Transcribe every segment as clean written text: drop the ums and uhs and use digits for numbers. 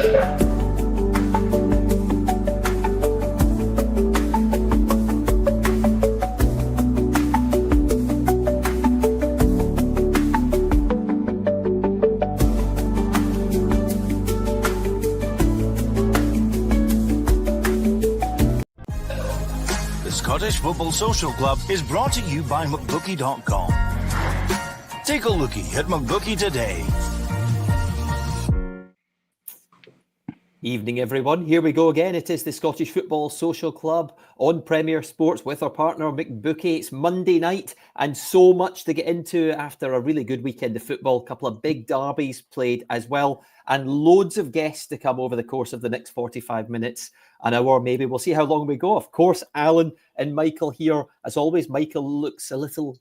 Scottish Football Social Club is brought to you by McBookie.com. Take a lookie at McBookie today. Evening, everyone. Here we go again. It is the Scottish Football Social Club on Premier Sports with our partner McBookie. It's Monday night and so much to get into after a really good weekend of football. A couple of big derbies played as well, and loads of guests to come over the course of the next 45 minutes, an hour maybe. We'll see how long we go. Of course, Alan and Michael here. As always, Michael looks a little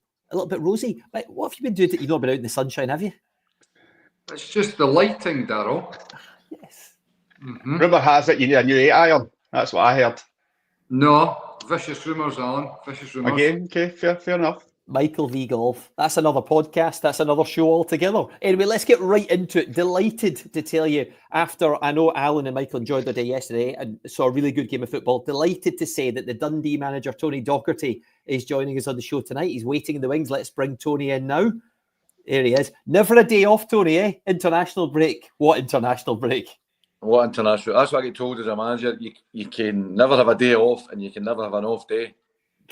bit rosy. What have you been doing that you've not been out in the sunshine, have you? It's just the lighting, Darryl. Yes. Mm-hmm. Rumour has it you need a new 8-iron. That's what I heard. No, vicious rumours, Alan. Vicious rumours. Again, okay, fair enough. Michael v Golf. That's another podcast. That's another show altogether. Anyway, let's get right into it. Delighted to tell you, after I know Alan and Michael enjoyed their day yesterday and saw a really good game of football, delighted to say that the Dundee manager, Tony Docherty, is joining us on the show tonight. He's waiting in the wings. Let's bring Tony in now. There he is. Never a day off, Tony, eh? International break. What international break? What international? That's what I get told as a manager. You can never have a day off and you can never have an off day.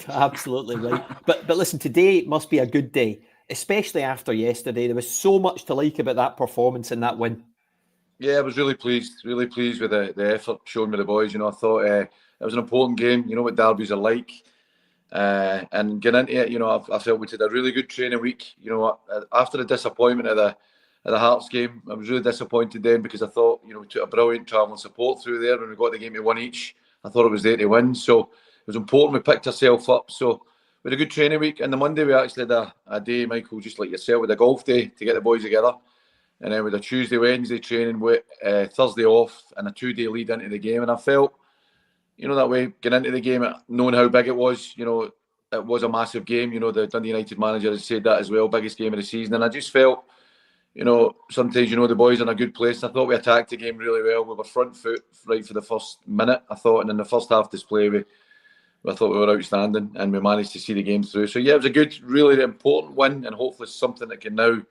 Absolutely right. But listen, today must be a good day, especially after yesterday. There was so much to like about that performance and that win. Yeah, I was really pleased with the effort shown by the boys. You know, I thought it was an important game. You know what derbies are like. And getting into it, you know, I felt we did a really good training week. You know, after the disappointment of the Hearts game, I was really disappointed then because I thought, you know, we took a brilliant travelling support through there when we got the game to 1 each. I thought it was there to win. So it was important we picked ourselves up. So we had a good training week. And the Monday we actually had a day, Michael, just like yourself, with a golf day to get the boys together. And then with a Tuesday, Wednesday training, with Thursday off and a 2-day lead into the game. And I felt, you know, that way, getting into the game, knowing how big it was, you know, it was a massive game. You know, the Dundee United manager has said that as well, biggest game of the season. And I just felt, you know, sometimes, you know, the boys are in a good place. I thought we attacked the game really well. We were front foot right for the first minute, I thought. And in the first half display, I thought we were outstanding and we managed to see the game through. So, yeah, it was a good, really important win and hopefully something that can now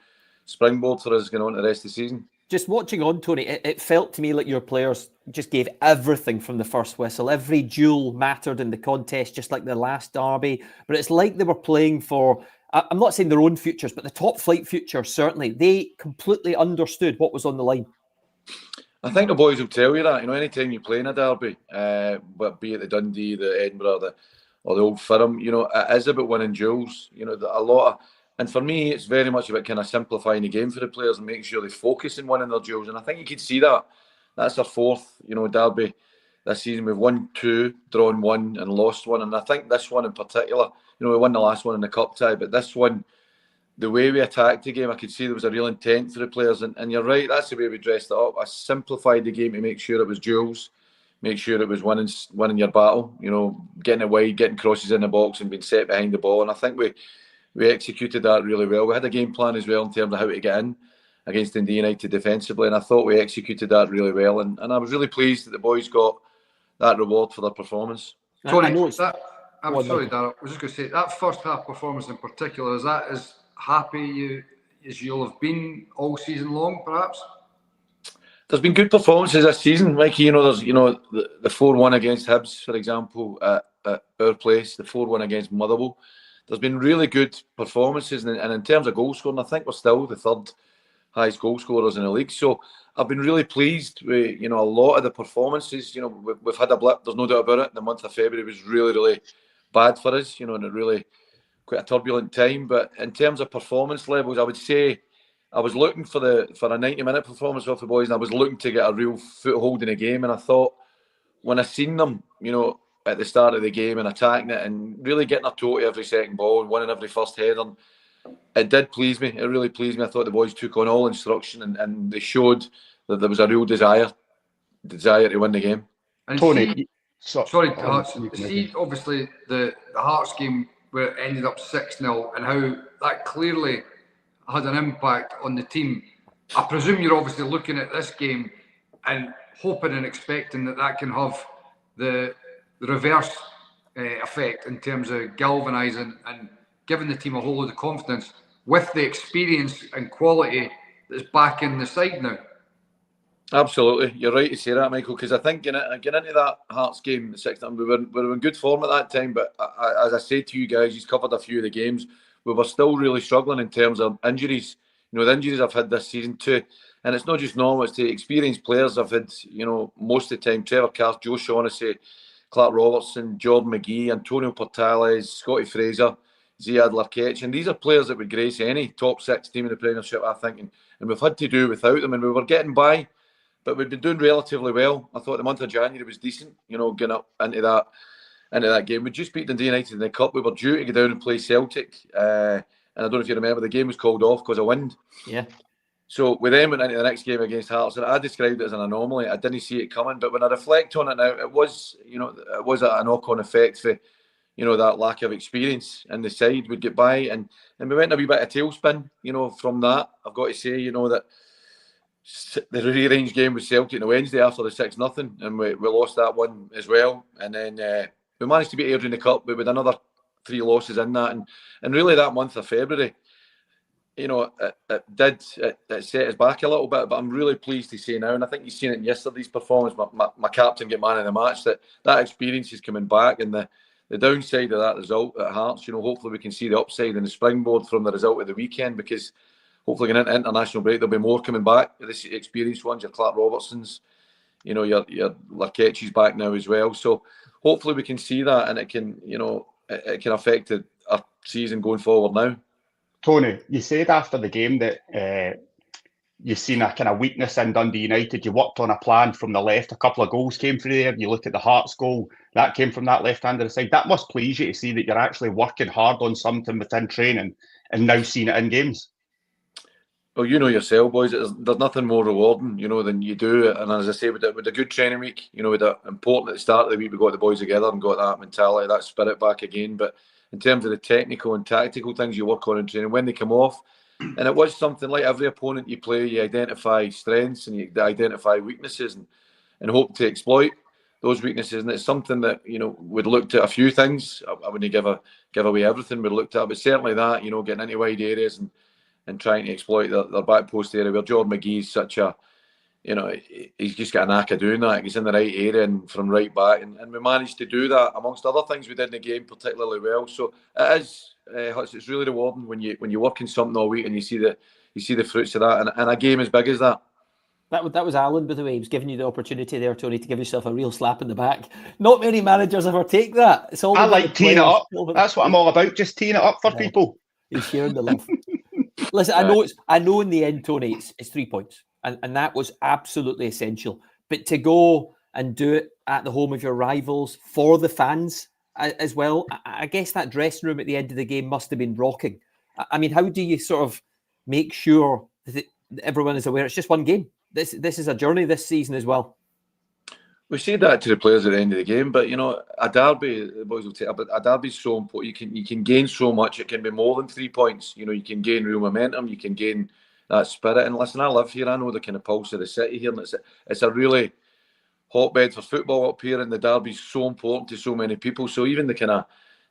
springboard for us going on to the rest of the season. Just watching on, Tony, it felt to me like your players just gave everything from the first whistle. Every duel mattered in the contest, just like the last derby. But it's like they were playing for, I'm not saying their own futures, but the top flight future, certainly. They completely understood what was on the line. I think the boys will tell you that. You know, anytime you play in a derby, but be it the Dundee, the Edinburgh, or the Old Firm, you know, it is about winning duels. You know, a lot of, and for me, it's very much about kind of simplifying the game for the players and making sure they focus on winning their duels. And I think you can see that. That's our fourth, you know, derby this season. We've won 2, drawn 1, and lost 1. And I think this one in particular, you know, we won the last one in the cup tie, but this one, the way we attacked the game, I could see there was a real intent for the players. And you're right, that's the way we dressed it up. I simplified the game to make sure it was duels, make sure it was winning your battle, you know, getting it wide, getting crosses in the box and being set behind the ball. And I think we executed that really well. We had a game plan as well in terms of how to get in against Dundee United defensively, and I thought we executed that really well. And I was really pleased that the boys got that reward for their performance. Tony, I'm sorry, Darryl. I was just going to say, that first half performance in particular, is that as happy as you'll have been all season long, perhaps? There's been good performances this season, Mikey. You know, there's the 4-1 against Hibs, for example, at our place, the 4-1 against Motherwell. There's been really good performances, and in terms of goal scoring, I think we're still the third highest goal scorers in the league. So I've been really pleased with, you know, a lot of the performances. You know, we've had a blip, there's no doubt about it. The month of February was really, really bad for us, you know, and it really quite a turbulent time. But in terms of performance levels, I would say I was looking for a 90-minute performance off the boys, and I was looking to get a real foothold in the game. And I thought when I seen them, you know, at the start of the game and attacking it and really getting a toe to every second ball and winning every first header, it did please me. It really pleased me. I thought the boys took on all instruction and they showed that there was a real desire to win the game. And Tony, sorry, obviously the Hearts game where it ended up 6-0 and how that clearly had an impact on the team. I presume you're obviously looking at this game and hoping and expecting that can have the reverse effect in terms of galvanising and giving the team a whole load of confidence with the experience and quality that's back in the side now. Absolutely, you're right to say that, Michael, because I think getting into that Hearts game, we were in good form at that time, but as I said to you guys, he's covered a few of the games. We were still really struggling in terms of injuries. The injuries I've had this season too, and it's not just normal, it's the experienced players I've had, most of the time. Trevor Carr, Joe Shaughnessy, Clark Robertson, Jordan McGee, Antonio Portales, Scotty Fraser, Ziad Larkech, and these are players that would grace any top 6 team in the Premiership, I think, and we've had to do without them, and we were getting by. But we've been doing relatively well. I thought the month of January was decent, getting up into that game. We just beat Dundee United in the Cup. We were due to go down and play Celtic. And I don't know if you remember, the game was called off because of wind. Yeah. So we then went into the next game against Hearts, and I described it as an anomaly. I didn't see it coming. But when I reflect on it now, it was a knock-on effect for, that lack of experience in the side. We'd get by, and we went a wee bit of tailspin, from that. I've got to say, that the rearranged game with Celtic on the Wednesday after the 6-0, and we lost that one as well. And then we managed to beat Aberdeen in the Cup, but with another 3 losses in that. And really that month of February, it set us back a little bit, but I'm really pleased to say now, and I think you've seen it in yesterday's performance, my captain get man of the match, that experience is coming back. And the downside of that result at Hearts, hopefully we can see the upside and the springboard from the result of the weekend, because hopefully going into international break, there'll be more coming back. This experienced ones, your Clark Robertsons, your Larkechi's back now as well. So hopefully we can see that, and it can affect our season going forward now. Tony, you said after the game that you've seen a kind of weakness in Dundee United. You worked on a plan from the left. A couple of goals came through there. You look at the Hearts goal, that came from that left-handed side. That must please you to see that you're actually working hard on something within training and now seeing it in games. Well, yourself, boys, there's nothing more rewarding, than you do. And as I say, with a good training week, with the important at the start of the week, we got the boys together and got that mentality, that spirit back again. But in terms of the technical and tactical things you work on in training, when they come off, and it was something like every opponent you play, you identify strengths and you identify weaknesses and hope to exploit those weaknesses. And it's something that, we'd looked at a few things. I wouldn't give away everything we'd looked at, but certainly that, getting into wide areas and trying to exploit their back post area, where Jordan McGee is such a, he's just got a knack of doing that. He's in the right area and from right back, and we managed to do that amongst other things we did in the game particularly well. So it is, it's really rewarding when you work in something all week and you see the fruits of that, and a game as big as that. That was Alan, by the way. He was giving you the opportunity there, Tony, to give yourself a real slap in the back. Not many managers ever take that. It's all I like teeing it up. That's what I'm all about, just teeing it up for people. He's sharing the love. Listen, I know in the end, Tony, it's 3 points, and that was absolutely essential. But to go and do it at the home of your rivals for the fans as well, I guess that dressing room at the end of the game must have been rocking. I mean, how do you sort of make sure that everyone is aware it's just one game? This is a journey this season as well. We said that to the players at the end of the game, but a derby, the boys will take. But a derby is so important. You can gain so much. It can be more than 3 points. You can gain real momentum. You can gain that spirit. And listen, I live here. I know the kind of pulse of the city here, and it's a really hotbed for football up here. And the derby is so important to so many people. So even the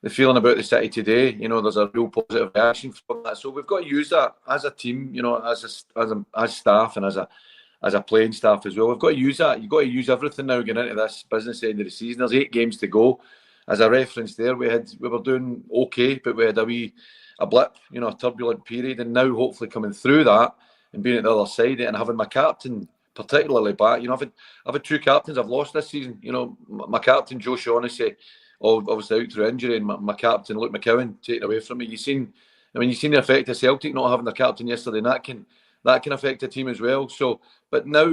feeling about the city today, there's a real positive reaction from that. So we've got to use that as a team, as staff and as a playing staff as well. We've got to use that. You've got to use everything now going into this business end of the season. There's 8 games to go. As a reference there, we were doing okay, but we had a blip, a turbulent period, and now hopefully coming through that and being at the other side and having my captain particularly back. I've had 2 captains I've lost this season. My captain Joe Shaughnessy, obviously out through injury, and my captain Luke McCowan taken away from me. You've seen the effect of Celtic not having their captain yesterday, and that can affect a team as well. So, but now,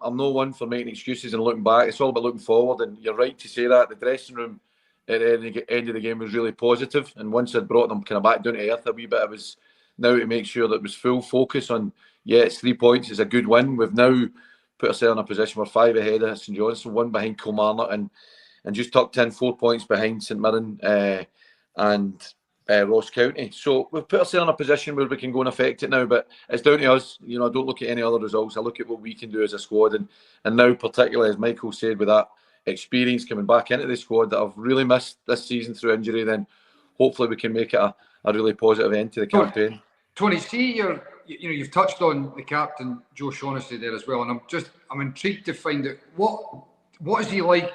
I'm no one for making excuses and looking back. It's all about looking forward, and you're right to say that. The dressing room at the end of the game was really positive, and once I'd brought them kind of back down to earth a wee bit, it was now to make sure that it was full focus on, it's 3 points, it's a good win. We've now put ourselves in a position we're 5 ahead of St Johnstone, 1 behind Kilmarnock, and just tucked in 4 points behind St Mirren, and Ross County. So we've put ourselves in a position where we can go and affect it now, but it's down to us. You know, I don't look at any other results. I look at what we can do as a squad, and now particularly, as Michael said, with that experience coming back into the squad that I've really missed this season through injury, then hopefully we can make it a really positive end to the campaign. Tony, see, you've touched on the captain, Joe Shaughnessy, there as well, and I'm intrigued to find out what is he like.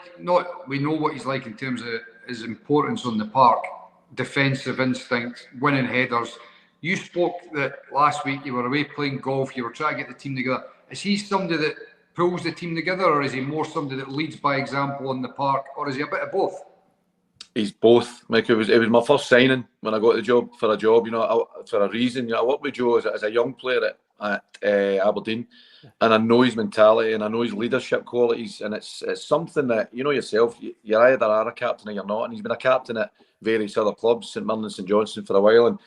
We know what he's like in terms of his importance on the park, defensive instinct, winning headers. You spoke that last week you were away playing golf, you were trying to get the team together. Is he somebody that pulls the team together, or is he more somebody that leads by example on the park, or is he a bit of both? He's both, Mike. It was my first signing when I got the job, for a reason. You know, I worked with Joe as a young player at Aberdeen, and I know his mentality and I know his leadership qualities, and it's something that, you know yourself, you either are a captain or you're not, and he's been a captain at various other clubs, St Mirren and St Johnstone, for a while, and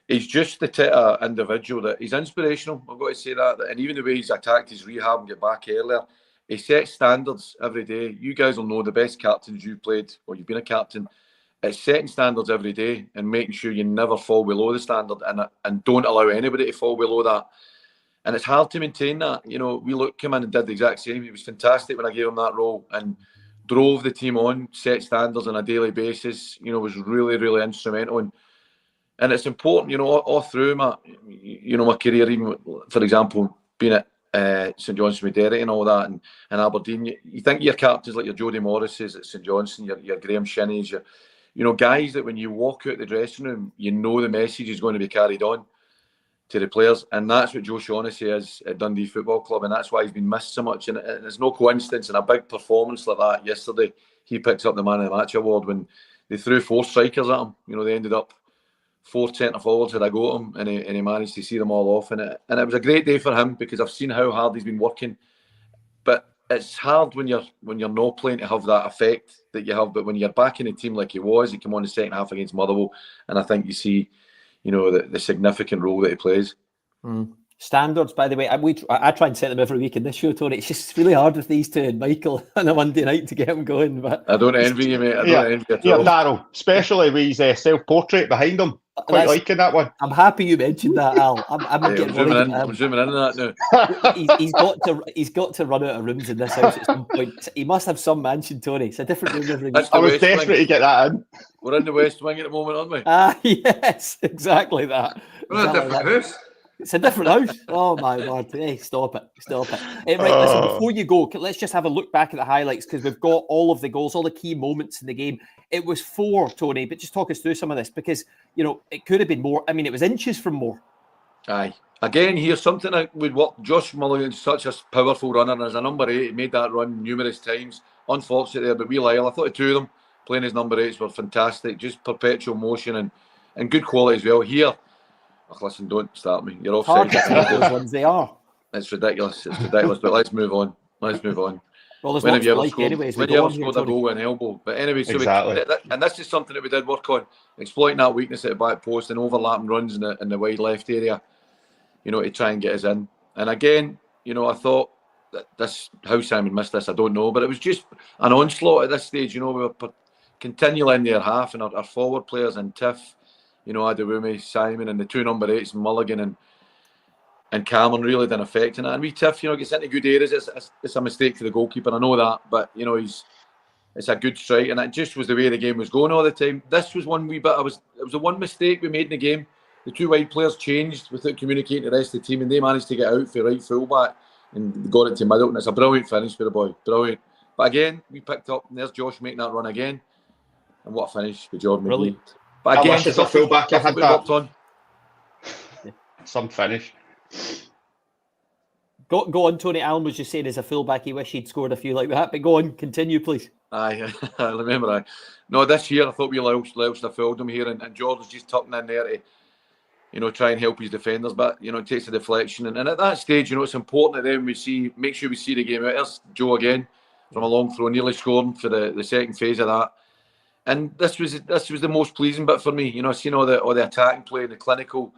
he's just the type of individual that he's inspirational. I've got to say that, and even the way he's attacked his rehab and get back earlier, he sets standards every day. You guys will know the best captains you've played, or you've been a captain. It's setting standards every day and making sure you never fall below the standard, and don't allow anybody to fall below that. And it's hard to maintain that. You know, we came in and did the exact same. He was fantastic when I gave him that role and drove the team on, set standards on a daily basis. You know, was really, really instrumental. And it's important, you know, all through my career, even for example, being at St Johnstone with Derry and all that, and Aberdeen, you think your captains like your Jody Morrises at St Johnstone, your Graham Shinnies, guys that when you walk out the dressing room, you know the message is going to be carried on to the players, and that's what Joe Shaughnessy is at Dundee Football Club, and that's why he's been missed so much. And it's no coincidence, in a big performance like that yesterday, he picks up the Man of the Match award when they threw 4 strikers at him. You know, they ended up 4 centre forwards had a go at him, and he managed to see them all off. And it was a great day for him, because I've seen how hard he's been working. But it's hard when you're not playing to have that effect that you have. But when you're back in a team like he was, he came on the second half against Motherwell, and I think you see, you know, the significant role that he plays. Standards, by the way, I try and set them every week in this show, Tony. It's just really hard with these two and Michael on a Monday night to get them going. But I don't envy you, mate. I don't envy you at all. Darryl, especially with his self-portrait behind him. Quite liking that one. I'm happy you mentioned that, Al. I'm getting worried. I'm zooming in on that now. He's got to run out of rooms in this house at some point. He must have some mansion, Tony. It's a different room every week. I was desperate to get that in. We're in the West Wing at the moment, aren't we? Yes, exactly that. We're in a different house. It's a different house. Oh my Lord! Hey, stop it! Right, listen. Before you go, let's just have a look back at the highlights, because we've got all of the goals, all the key moments in the game. It was 4, Tony, but just talk us through some of this, because you know it could have been more. I mean, it was inches from more. Aye. Again, here's something that would work. Josh Mulligan's such a powerful runner, and as a number 8, he made that run numerous times. Unfortunate there, but Lyle, I thought the 2 of them playing as number 8s were fantastic. Just perpetual motion and good quality as well. Here, listen, don't start me. You're offside. Those ones they are. It's ridiculous. But let's move on. Well, there's when lots have you to ever like scored? anyways. When you ever scored a goal with an elbow? But anyway, so exactly. and this is something that we did work on, exploiting that weakness at the back post and overlapping runs in the wide left area, you know, to try and get us in. And again, you know, I thought that how Simon missed this, I don't know, but it was just an onslaught at this stage. You know, we were continually in their half, and our forward players and Tiff, you know, Adewumi, Simon, and the 2 number 8s, Mulligan and Cameron, really didn't affect it. And we Tiff, you know, gets into good areas. It's a mistake for the goalkeeper, I know that, but you know, it's a good strike, and that just was the way the game was going all the time. This was one wee bit. It was the one mistake we made in the game. The 2 wide players changed without communicating to the rest of the team, and they managed to get out for right fullback and got it to Middleton. It's a brilliant finish for the boy, brilliant. But again, we picked up, and there's Josh making that run again, and what a finish for Jordan McGee. But again, as a fullback, I had that. On. Some finish. Go on, Tony. Alan was just saying as a fullback he wished he'd scored a few like that. But go on, continue, please. Aye, I remember. No, this year I thought we Lyle have fouled him here, and George was just tucking in there to, you know, try and help his defenders. But you know, it takes a deflection, and at that stage, you know, it's important that then make sure we see the game out. There's Joe again from a long throw, nearly scoring for the second phase of that. And this was the most pleasing bit for me. You know, seeing all the attacking play, the clinical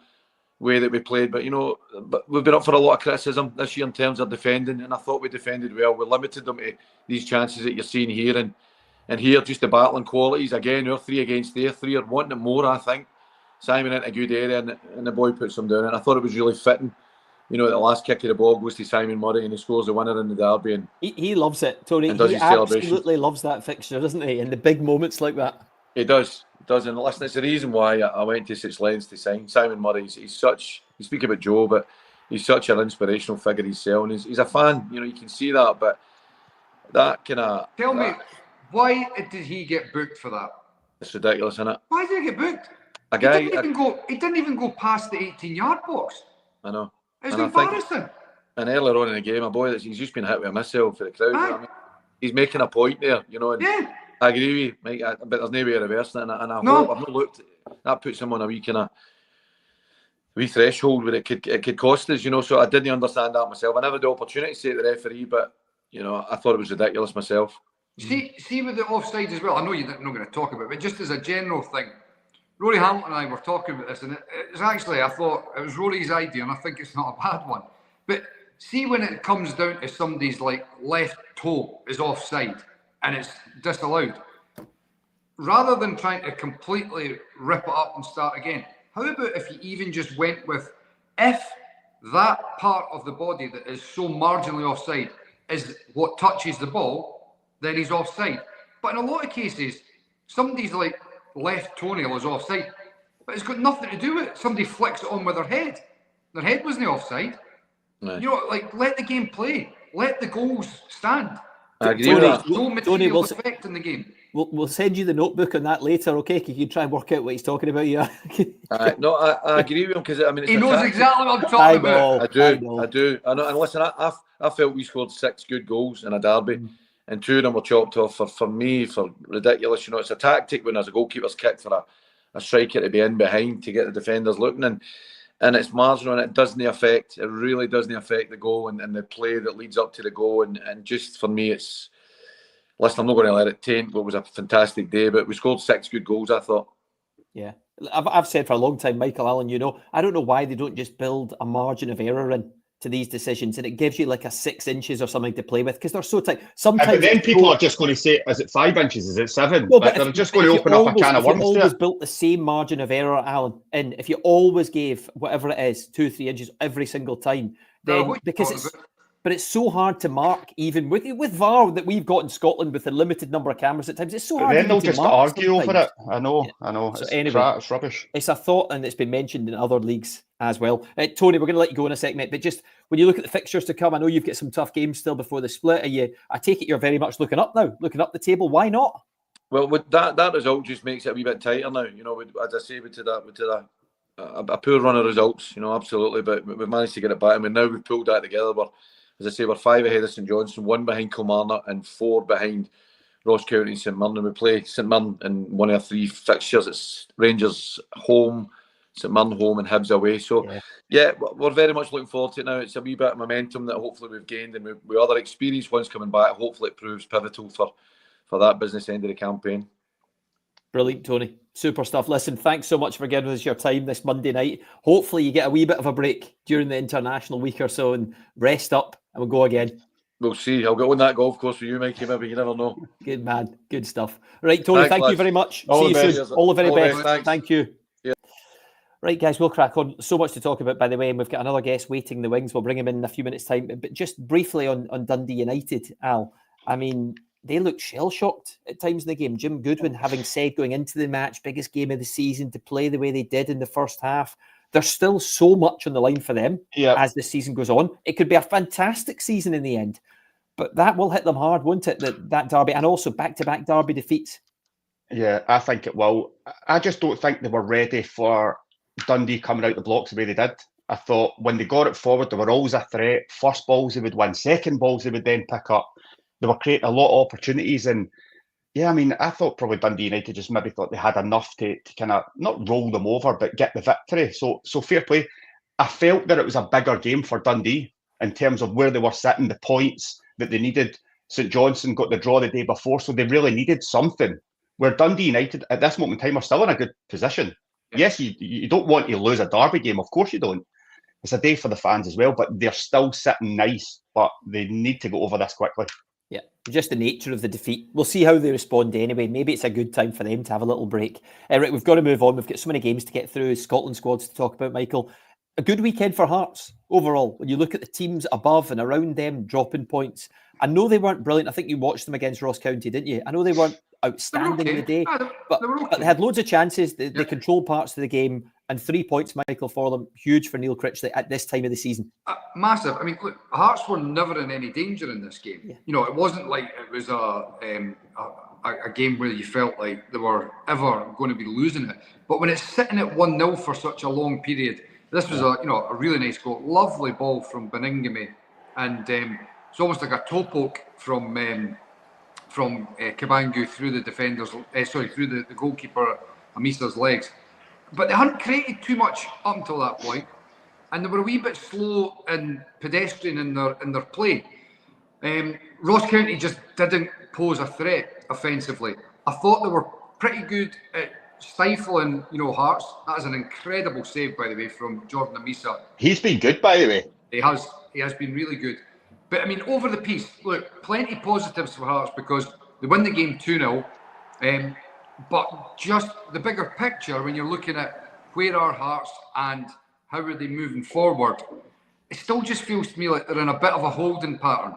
way that we played. But you know, we've been up for a lot of criticism this year in terms of defending, and I thought we defended well. We limited them to these chances that you're seeing here, and here just the battling qualities again. Our 3 against their 3 are wanting it more, I think. Simon into a good area, and the boy puts him down. And I thought it was really fitting. You know, the last kick of the ball goes to Simon Murray, and he scores the winner in the derby. And he loves it, Tony. And does he his celebration. Absolutely loves that fixture, doesn't he? In the big moments like that. He does. And listen, it's the reason why I went to such lengths to sign Simon Murray. He's such. You speak about Joe, but he's such an inspirational figure himself, and he's a fan. You know, you can see that. But that kind of. Tell me, why did he get booked for that? It's ridiculous, isn't it? Why did he get booked? A guy. He didn't even go past the 18-yard box. I know. It's embarrassing. And earlier on in the game, a boy he's just been hit with a missile for the crowd. You know what I mean? He's making a point there, you know. And I agree with you, Mike, but there's no way of reversing it. And I hope I've not looked. That puts him on a wee threshold where it could cost us, you know. So I didn't understand that myself. I never had the opportunity to say to the referee, but you know, I thought it was ridiculous myself. See with the offside as well. I know you're not going to talk about it, but just as a general thing, Rory Hamilton and I were talking about this, and it's actually, I thought it was Rory's idea, and I think it's not a bad one. But see when it comes down to somebody's like left toe is offside and it's disallowed, rather than trying to completely rip it up and start again, how about if you even just went with, if that part of the body that is so marginally offside is what touches the ball, then he's offside. But in a lot of cases, somebody's like left toenail is offside, but it's got nothing to do with it. Somebody flicks it on with their head. Their head wasn't offside. No. You know, like, let the game play. Let the goals stand. I agree with that. No material effect in the game. We'll send you the notebook on that later, okay? You can try and work out what he's talking about here. No, I agree with him because I mean he knows exactly what I'm talking about. I do. I know. And listen, I felt we scored 6 good goals in a derby, and 2 of them were chopped off for me for ridiculous. You know, it's a tactic when there's a goalkeeper's kick for a striker to be in behind to get the defenders looking, and it's marginal, and it really doesn't affect the goal and the play that leads up to the goal, and just for me it's. Listen, I'm not going to let it taint what was a fantastic day, but we scored 6 good goals, I thought. Yeah. I've said for a long time, Michael Allen, you know, I don't know why they don't just build a margin of error in to these decisions, and it gives you like a 6 inches or something to play with because they're so tight. Sometimes, but then people are just going to say, is it 5 inches? Is it 7? No, like, they're just going to open up a can of worms. If you always built the same margin of error, Alan, and if you always gave whatever it is, 2-3 inches every single time, then But it's so hard to mark, even with VAR that we've got in Scotland with a limited number of cameras at times. It's so hard. Then they'll just argue over it. I know. So it's rubbish. It's a thought, and it's been mentioned in other leagues as well. Tony, we're going to let you go in a sec, mate. But just when you look at the fixtures to come, I know you've got some tough games still before the split. I take it you're very much looking up now, looking up the table. Why not? Well, with that result just makes it a wee bit tighter now. You know, as I say, we did a poor run of results. You know, absolutely, but we've managed to get it back, and now we've pulled that together. As I say, we're 5 ahead of St Johnstone, 1 behind Kilmarnock, and 4 behind Ross County and St Mirren. And we play St Mirren in one of our 3 fixtures. It's Rangers home, St Mirren home, and Hibs away. So, yeah, we're very much looking forward to it now. It's a wee bit of momentum that hopefully we've gained, and with other experienced ones coming back, hopefully it proves pivotal for that business end of the campaign. Brilliant, Tony. Super stuff. Listen, thanks so much for giving us your time this Monday night. Hopefully you get a wee bit of a break during the international week or so and rest up, and we'll go again. We'll see. I'll go on that golf course with you, Mikey. Maybe you never know. Good man. Good stuff. Right, Tony, thank you very much. See you soon. All the very best. Thank you. Yeah. Right, guys, we'll crack on. So much to talk about, by the way, and we've got another guest waiting in the wings. We'll bring him in a few minutes' time. But just briefly on Dundee United, Al, I mean, they looked shell-shocked at times in the game. Jim Goodwin having said going into the match, biggest game of the season, to play the way they did in the first half. There's still so much on the line for them as the season goes on. It could be a fantastic season in the end, but that will hit them hard, won't it? That derby, and also back-to-back derby defeats. Yeah, I think it will. I just don't think they were ready for Dundee coming out the blocks the way they did. I thought when they got it forward, they were always a threat. First balls they would win, second balls they would then pick up. They were creating a lot of opportunities, and yeah, I mean, I thought probably Dundee United just maybe thought they had enough to kind of not roll them over, but get the victory. So fair play. I felt that it was a bigger game for Dundee in terms of where they were sitting, the points that they needed. St Johnstone got the draw the day before, so they really needed something. Where Dundee United at this moment in time are still in a good position. Yes, you don't want to lose a derby game, of course you don't. It's a day for the fans as well, but they're still sitting nice, but they need to go over this quickly. Yeah, just the nature of the defeat. We'll see how they respond anyway. Maybe it's a good time for them to have a little break. Right, we've got to move on. We've got so many games to get through, Scotland squads to talk about, Michael. A good weekend for Hearts overall. When you look at the teams above and around them dropping points, I know they weren't brilliant. I think you watched them against Ross County, didn't you? I know they weren't outstanding in the day, but they had loads of chances. They controlled parts of the game, and 3 points, Michael, for them. Huge for Neil Critchley at this time of the season. Massive. I mean, look, Hearts were never in any danger in this game. Yeah. It wasn't like it was a game where you felt like they were ever going to be losing it. But when it's sitting at 1-0 for such a long period, this was a really nice goal. Lovely ball from Beningame, and it's almost like a toe poke from Kabangu through the defenders, through the goalkeeper Amisa's legs. But they hadn't created too much up until that point, and they were a wee bit slow and pedestrian in their play. Ross County just didn't pose a threat offensively. I thought they were pretty good at stifling, Hearts. That is an incredible save, by the way, from Jordan Amisa. He's been good, by the way. He has been really good. But I mean, over the piece, look, plenty positives for Hearts because they win the game 2-0. But just the bigger picture, when you're looking at where are Hearts and how are they moving forward, it still just feels to me like they're in a bit of a holding pattern.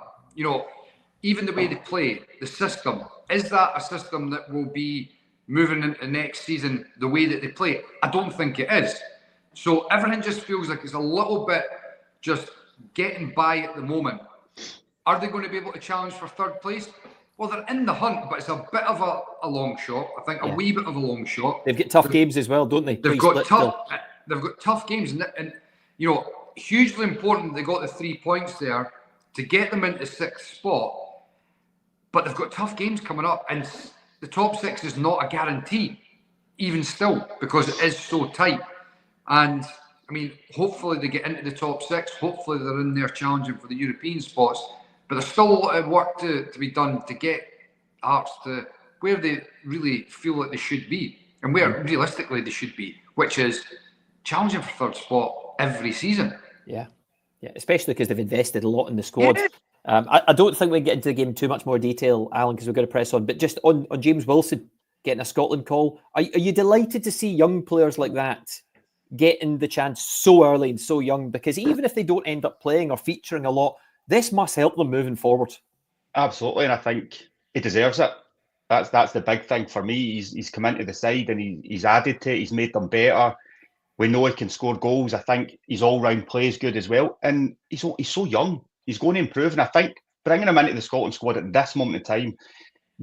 Even the way they play, the system, is that a system that will be moving into next season the way that they play? I don't think it is. So everything just feels like it's a little bit just getting by at the moment. Are they going to be able to challenge for third place? Well, they're in the hunt, but it's a bit of a long shot. I think a wee bit of a long shot. They've got tough games as well, don't they? They've got tough games, and hugely important. They got the 3 points there to get them into 6th spot, but they've got tough games coming up, and the top 6 is not a guarantee, even still, because it is so tight. And I mean, hopefully they get into the top 6. Hopefully they're in there challenging for the European spots. But there's still a lot of work to be done to get Hearts to where they really feel like they should be, and where realistically they should be, which is challenging for third spot every season. Yeah, especially because they've invested a lot in the squad. Yeah. I don't think we can get into the game in too much more detail, Alan, because we're going to press on. But just on James Wilson getting a Scotland call, are you delighted to see young players like that getting the chance so early and so young? Because even if they don't end up playing or featuring a lot, this must help them moving forward. Absolutely, and I think he deserves it. That's the big thing for me. He's come into the side and he's added to it. He's made them better. We know he can score goals. I think his all-round play is good as well. And he's so young. He's going to improve. And I think bringing him into the Scotland squad at this moment in time,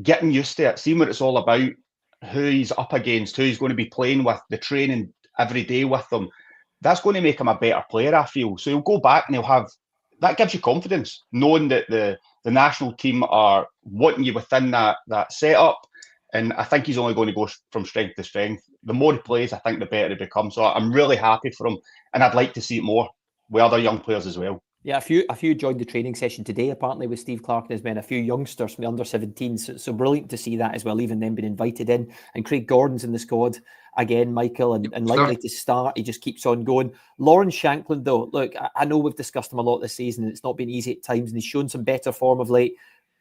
getting used to it, seeing what it's all about, who he's up against, who he's going to be playing with, the training every day with them, that's going to make him a better player, I feel. So he'll go back and he'll have... That gives you confidence, knowing that the national team are wanting you within that setup. And I think he's only going to go from strength to strength. The more he plays, I think the better he becomes. So I'm really happy for him. And I'd like to see it more with other young players as well. Yeah, a few joined the training session today, apparently, with Steve Clark and his men, a few youngsters from the under-17s. So brilliant to see that as well, even them being invited in. And Craig Gordon's in the squad again, Michael, and likely to start. He just keeps on going. Lawrence Shankland, though, look, I know we've discussed him a lot this season, and it's not been easy at times, and he's shown some better form of late.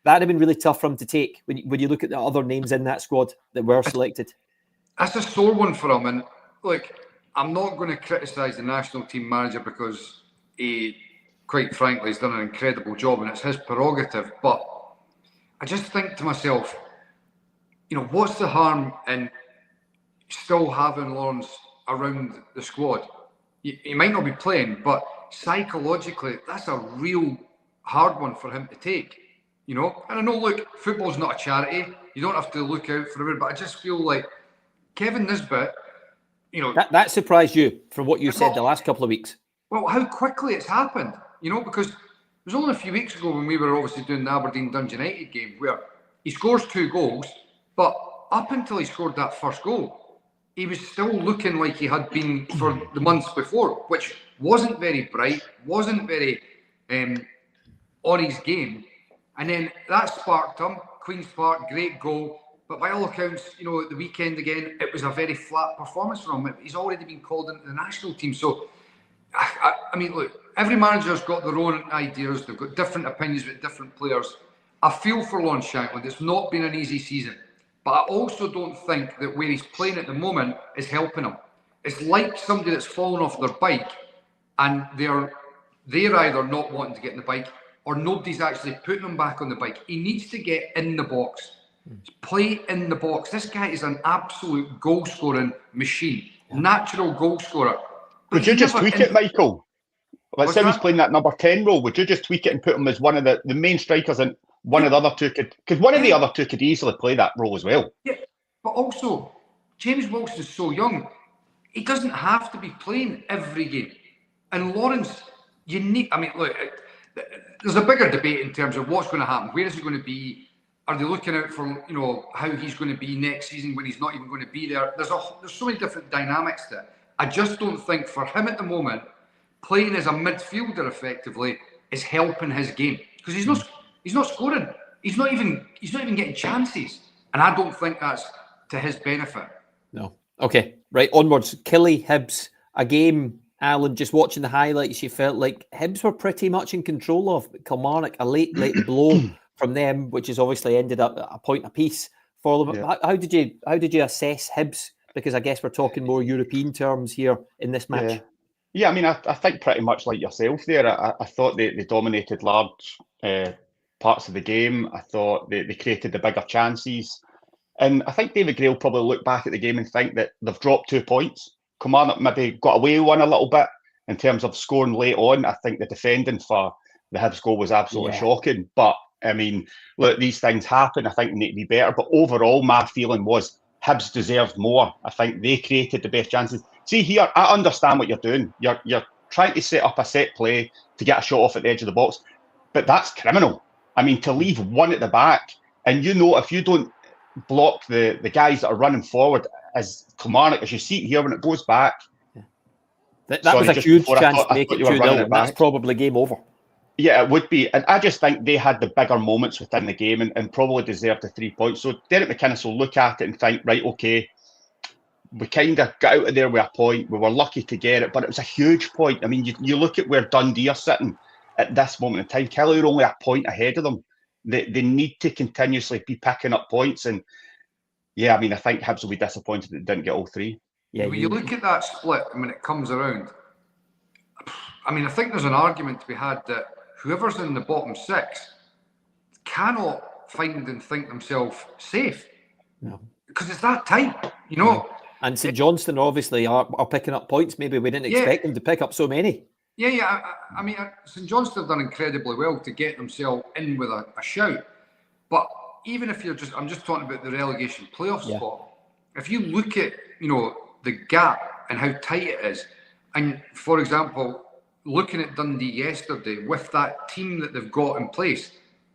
That'd have been really tough for him to take when you look at the other names in that squad that were selected. That's a sore one for him. And look, I'm not going to criticise the national team manager because he, quite frankly, has done an incredible job and it's his prerogative. But I just think to myself, what's the harm in still having Lawrence around the squad? He might not be playing, but psychologically, that's a real hard one for him to take. And I know, look, football's not a charity. You don't have to look out for everyone, but I just feel like Kevin Nisbet, That surprised you from what you said the last couple of weeks? Well, how quickly it's happened, because it was only a few weeks ago when we were obviously doing the Aberdeen Dundee United game where he scores 2 goals, but up until he scored that first goal, he was still looking like he had been for the months before, which wasn't very bright, wasn't very on his game. And then that sparked him. Queen's Park, great goal. But by all accounts, at the weekend again, it was a very flat performance from him. He's already been called into the national team. So, I mean, look, every manager's got their own ideas. They've got different opinions with different players. I feel for Lon Shankland. It's not been an easy season. But I also don't think that where he's playing at the moment is helping him. It's like somebody that's fallen off their bike and they're either not wanting to get in the bike or nobody's actually putting them back on the bike. He needs to get in the box. Play in the box. This guy is an absolute goal-scoring machine. Natural goal scorer. Would you just tweak it, Michael? Let's say he's playing that number 10 role. Would you just tweak it and put him as one of the main strikers and one of the other two could... Because one of the other two could easily play that role as well. Yeah, but also, James Wilson's so young. He doesn't have to be playing every game. And Lawrence, you need... I mean, look, there's a bigger debate in terms of what's going to happen. Where is he going to be? Are they looking out for, how he's going to be next season when he's not even going to be there? There's so many different dynamics there. I just don't think for him at the moment, playing as a midfielder effectively is helping his game because he's not scoring. He's not even getting chances, and I don't think that's to his benefit. No. Okay. Right. Onwards. Killie, Hibs, a game. Alan, just watching the highlights, you felt like Hibs were pretty much in control of. Kilmarnock, a late blow from them, which has obviously ended up a point apiece for them. Yeah. How did you assess Hibs? Because I guess we're talking more European terms here in this match. Yeah, I mean, I think pretty much like yourself there. I thought they dominated large parts of the game. I thought they created the bigger chances. And I think David Gray will probably look back at the game and think that they've dropped 2 points. Kilmarnock maybe got away with one a little bit in terms of scoring late on. I think the defending for the Hibs goal was absolutely shocking. But, I mean, look, these things happen. I think they need to be better. But overall, my feeling was Hibs deserved more. I think they created the best chances. See here, I understand what you're doing. You're trying to set up a set play to get a shot off at the edge of the box. But that's criminal. I mean, to leave one at the back, and if you don't block the guys that are running forward as Kilmarnock, as you see it here when it goes back. That was a huge chance to make it 2-0, and that's probably game over. Yeah, it would be. And I just think they had the bigger moments within the game and probably deserved the 3 points. So Derek McInnes will look at it and think, right, okay, we kind of got out of there with a point. We were lucky to get it, but it was a huge point. I mean, you look at where Dundee are sitting at this moment in time. Killie are only a point ahead of them. They need to continuously be picking up points. And yeah, I mean, I think Hibs will be disappointed that they didn't get all three. Yeah, when you look at that split and when it comes around, I mean, I think there's an argument to be had that whoever's in the bottom six cannot find and think themselves safe. No. Because it's that tight, And St Johnstone obviously are picking up points. Maybe we didn't expect them to pick up so many. Yeah. I mean, St Johnstone have done incredibly well to get themselves in with a shout. But even if I'm just talking about the relegation playoff spot. If you look at, the gap and how tight it is, and for example, looking at Dundee yesterday with that team that they've got in place,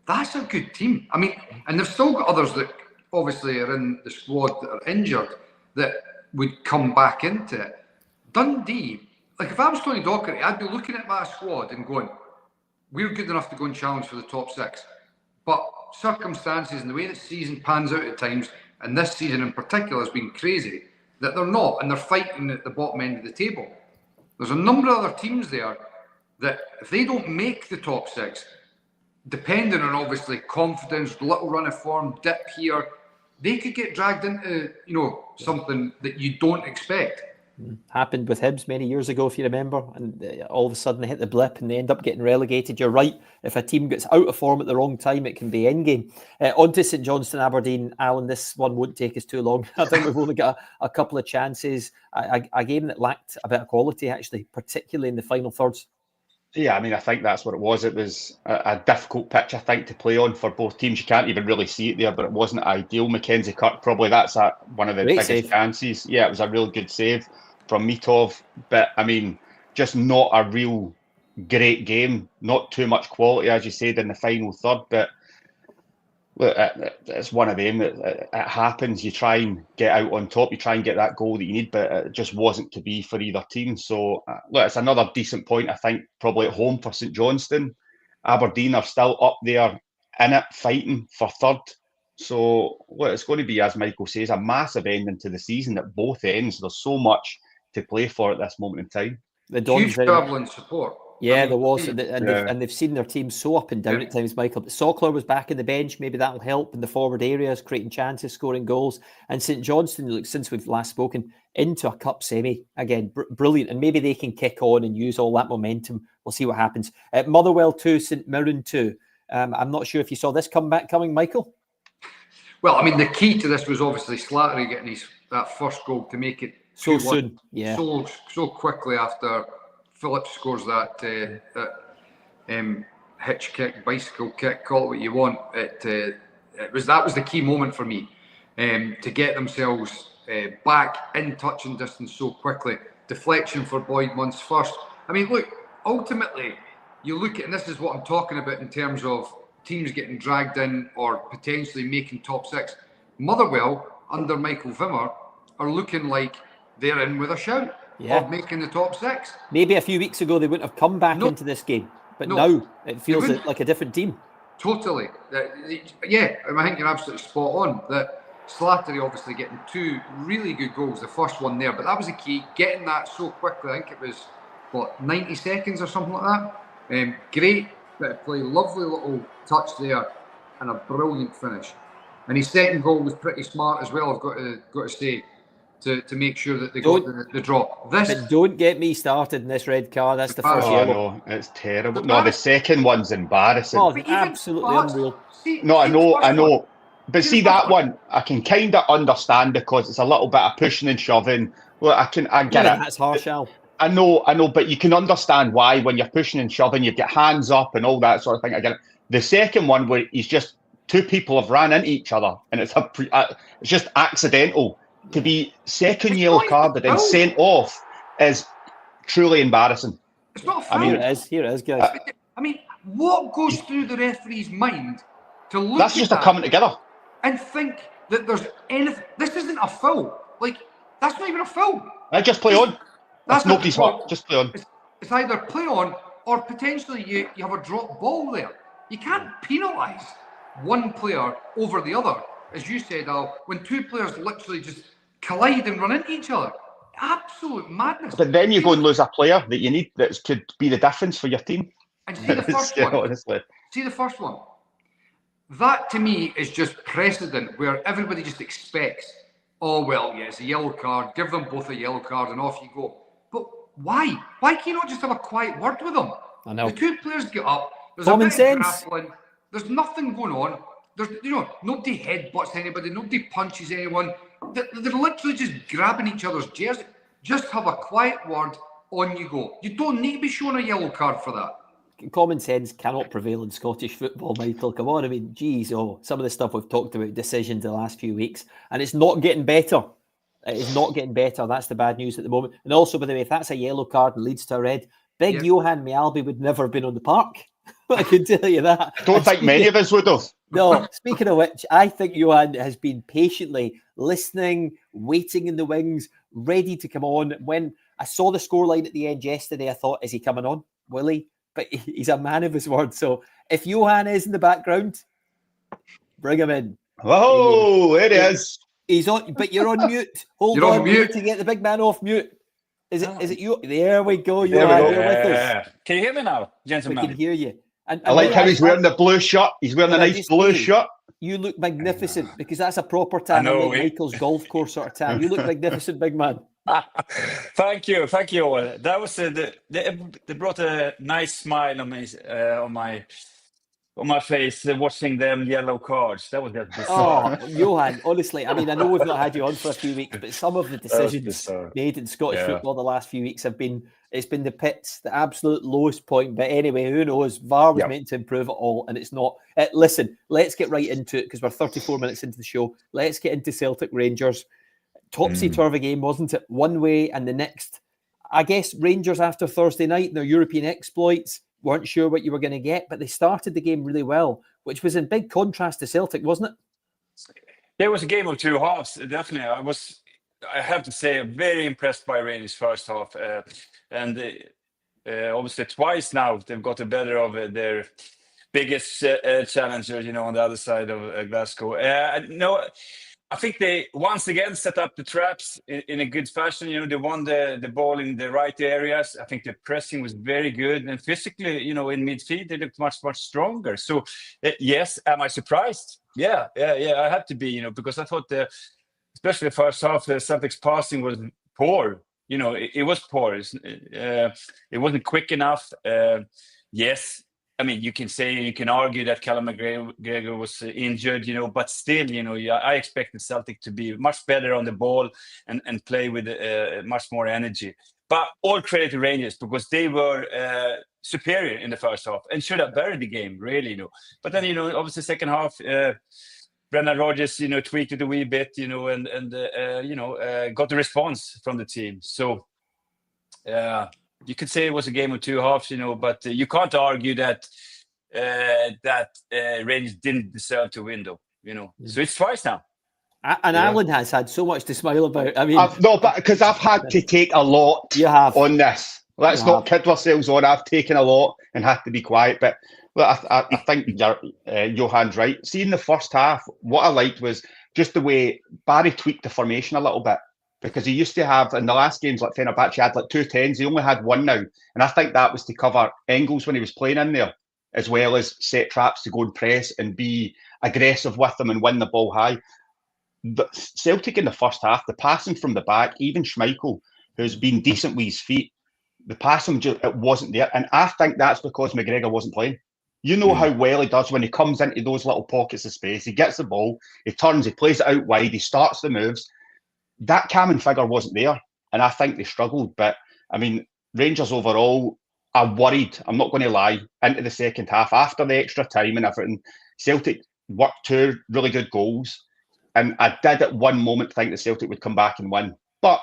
that's a good team. I mean, and they've still got others that obviously are in the squad that are injured that would come back into it. Dundee, like if I was Tony Docherty, I'd be looking at my squad and going, we're good enough to go and challenge for the top six. But circumstances and the way the season pans out at times, and this season in particular has been crazy, that they're not, and they're fighting at the bottom end of the table. There's a number of other teams there that if they don't make the top six, depending on obviously confidence, little run of form, dip here, they could get dragged into, something that you don't expect. Happened with Hibs many years ago, if you remember, and all of a sudden they hit the blip and they end up getting relegated. You're right. If a team gets out of form at the wrong time, it can be endgame. On to St Johnstone, Aberdeen. Alan, this one won't take us too long. I think we've only got a couple of chances. A game that lacked a bit of quality, actually, particularly in the final thirds. Yeah, I mean, I think that's what it was. It was a difficult pitch, I think, to play on for both teams. You can't even really see it there, but it wasn't ideal. Mackenzie Kirk, probably that's one of the biggest chances. Yeah, it was a real good save from Mitov. But, I mean, just not a real great game. Not too much quality, as you said, in the final third. But look, it's one of them. It happens. You try and get out on top. You try and get that goal that you need, but it just wasn't to be for either team. So, look, it's another decent point, I think, probably at home for St Johnstone. Aberdeen are still up there in it, fighting for third. So, look, it's going to be, as Michael says, a massive ending to the season at both ends. There's so much to play for at this moment in time. Huge travelling support. Yeah, I mean, there was, Yeah. and they've seen their team so up and down Yeah. at times, Michael. But Sockler was back in the bench. Maybe that'll help in the forward areas, creating chances, scoring goals. And St Johnstone, look, since we've last spoken, into a cup semi again, brilliant. And maybe they can kick on and use all that momentum. We'll see what happens. Motherwell 2, St Mirren 2. I'm not sure if you saw this comeback coming, Michael. Well, I mean, the key to this was obviously Slattery getting that first goal to make it So 2-1 soon, yeah. so quickly after Phillips scores that hitch kick, bicycle kick, call it what you want. That was the key moment for me, to get themselves back in touching distance so quickly. Deflection for Boyd once first. I mean, look, ultimately, you look at, and this is what I'm talking about in terms of teams getting dragged in or potentially making top six. Motherwell, under Michael Vimmer, are looking like they're in with a shout of making the top six. Maybe a few weeks ago they wouldn't have come back into this game, but now it feels like a different team. Totally. Yeah, I think you're absolutely spot on. That Slattery obviously getting 2 really good goals, the first one there, but that was the key, getting that so quickly. I think it was, 90 seconds or something like that. Great bit of play, lovely little touch there, and a brilliant finish. And his second goal was pretty smart as well, I've got to say, to make sure that they got the draw. But don't get me started in this red card. That's the first yellow. No, it's terrible. No, the second one's embarrassing. Oh, absolutely unreal. No, I know. But see that one, I can kind of understand because it's a little bit of pushing and shoving. Well, I get it. That's harsh, Al. I know, but you can understand why when you're pushing and shoving, you get hands up and all that sort of thing. I get it. The second one where he's just 2 people have ran into each other and it's just accidental. To be second yellow carded and sent off is truly embarrassing. It's not a foul. Here it is, guys. I mean, what goes through the referee's mind to look That's at just that a coming together and think that there's anything? This isn't a foul. Like, that's not even a foul. Just play on. That's nobody's hurt. Just play on. It's either play on or potentially you have a drop ball there. You can't penalise one player over the other, as you said, Al, when 2 players literally just collide and run into each other. Absolute madness. But then you go and lose a player that you need that could be the difference for your team. And see the first one. Honestly. See the first one. That to me is just precedent where everybody just expects, oh well, yeah, it's a yellow card, give them both a yellow card and off you go. But why? Why can you not just have a quiet word with them? I know. The 2 players get up, there's Common a bit sense. of grappling, there's nothing going on. There's, nobody headbutts anybody, nobody punches anyone. They're literally just grabbing each other's jersey. Just have a quiet word, on you go. You don't need to be shown a yellow card for that. Common sense cannot prevail in Scottish football, Michael. Come on, I mean, geez, some of the stuff we've talked about, decisions the last few weeks, and it's not getting better. It is not getting better. That's the bad news at the moment. And also, by the way, if that's a yellow card and leads to a red, big Johan Mialbi would never have been on the park. I can tell you that. I don't think many of us would have. No, speaking of which, I think Johan has been patiently listening, waiting in the wings, ready to come on. When I saw the scoreline at the end yesterday, I thought, is he coming on? Will he? But he's a man of his word. So if Johan is in the background, bring him in. Oh, it is. He's on, but you're on mute. Hold on mute to get the big man off mute. Is it you? There we go. Johan, you're with us. Can you hear me now, gentlemen? We can hear you. And I like how he's wearing the blue shirt. He's wearing a nice blue shirt. You look magnificent because that's a proper tan, like Michael's golf course sort of tan. You look magnificent, big man. Thank you. That was they brought a nice smile on me, on my face, watching them yellow cards. That was just bizarre. Oh, Johan, honestly, I mean, I know we've not had you on for a few weeks, but some of the decisions made in Scottish football the last few weeks it's been the pits, the absolute lowest point. But anyway, who knows? VAR was meant to improve it all, and it's not. Listen, let's get right into it because we're 34 minutes into the show. Let's get into Celtic Rangers. Topsy-turvy game, wasn't it? One way and the next. I guess Rangers after Thursday night and their European exploits weren't sure what you were going to get, but they started the game really well, which was in big contrast to Celtic, wasn't it? It was a game of 2 halves, definitely. I have to say, very impressed by Rangers' first half. And obviously twice now, they've got the better of their biggest challengers, on the other side of Glasgow. No, I think they once again set up the traps in a good fashion. They won the ball in the right areas. I think the pressing was very good, and physically, in midfield they looked much stronger. So yes, am I surprised? Yeah. I had to be, because I thought especially the first half, the Celtics passing was poor. It was poor. It wasn't quick enough. Yes. I mean, you can argue that Callum McGregor was injured, but still, I expected Celtic to be much better on the ball and play with much more energy. But all credit to Rangers, because they were superior in the first half and should have buried the game, really. But then, obviously, second half, Brendan Rodgers, tweaked it a wee bit, and got the response from the team. So, you could say it was a game of two halves, but you can't argue that Rangers didn't deserve to win, though. So it's twice now. And Alan has had so much to smile about. I mean, but because I've had to take a lot on this. Let's not kid ourselves on. I've taken a lot and had to be quiet. But I think Johan's right. See, in the first half, what I liked was just the way Barry tweaked the formation a little bit. Because he used to have, in the last games, like Fenerbahce had like 2 10s. He only had one now. And I think that was to cover Engels when he was playing in there, as well as set traps to go and press and be aggressive with them and win the ball high. The Celtic in the first half, the passing from the back, even Schmeichel, who's been decent with his feet, the passing, it wasn't there. And I think that's because McGregor wasn't playing. You know how well he does when he comes into those little pockets of space. He gets the ball, he turns, he plays it out wide, he starts the moves. That Cameron figure wasn't there, and I think they struggled. But, I mean, Rangers overall are worried, I'm not going to lie, into the second half. After the extra time and everything, Celtic worked 2 really good goals, and I did at one moment think that Celtic would come back and win. But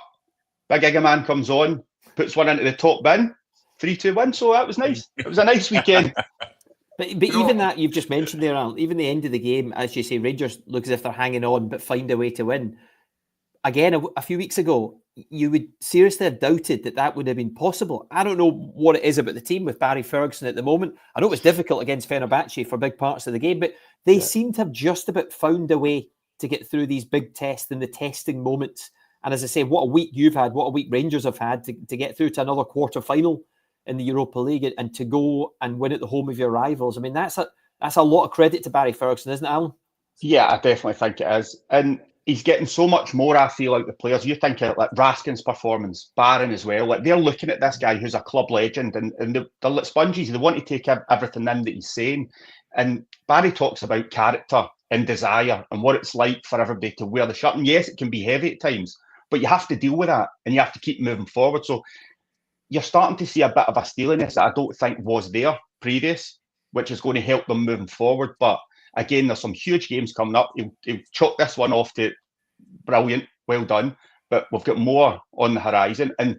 Big Giga Man comes on, puts one into the top bin, 3-2 win, so that was nice. It was a nice weekend. But even that you've just mentioned there, Alan, even the end of the game, as you say, Rangers look as if they're hanging on, but find a way to win. Again, a few weeks ago, you would seriously have doubted that would have been possible. I don't know what it is about the team with Barry Ferguson at the moment. I know it was difficult against Fenerbahce for big parts of the game, but they seem to have just about found a way to get through these big tests and the testing moments. And as I say, what a week you've had, what a week Rangers have had to get through to another quarter-final in the Europa League and to go and win at the home of your rivals. I mean, that's a lot of credit to Barry Ferguson, isn't it, Alan? Yeah, I definitely think it is. And he's getting so much more, I feel, like the players. You think of like Raskin's performance, Barron as well. Like, they're looking at this guy who's a club legend, and they're like sponges. They want to take everything in that he's saying. And Barry talks about character and desire and what it's like for everybody to wear the shirt. And yes, it can be heavy at times, but you have to deal with that and you have to keep moving forward. So you're starting to see a bit of a steeliness that I don't think was there previous, which is going to help them moving forward. But again, there's some huge games coming up. He'll chalk this one off to brilliant, well done. But we've got more on the horizon, and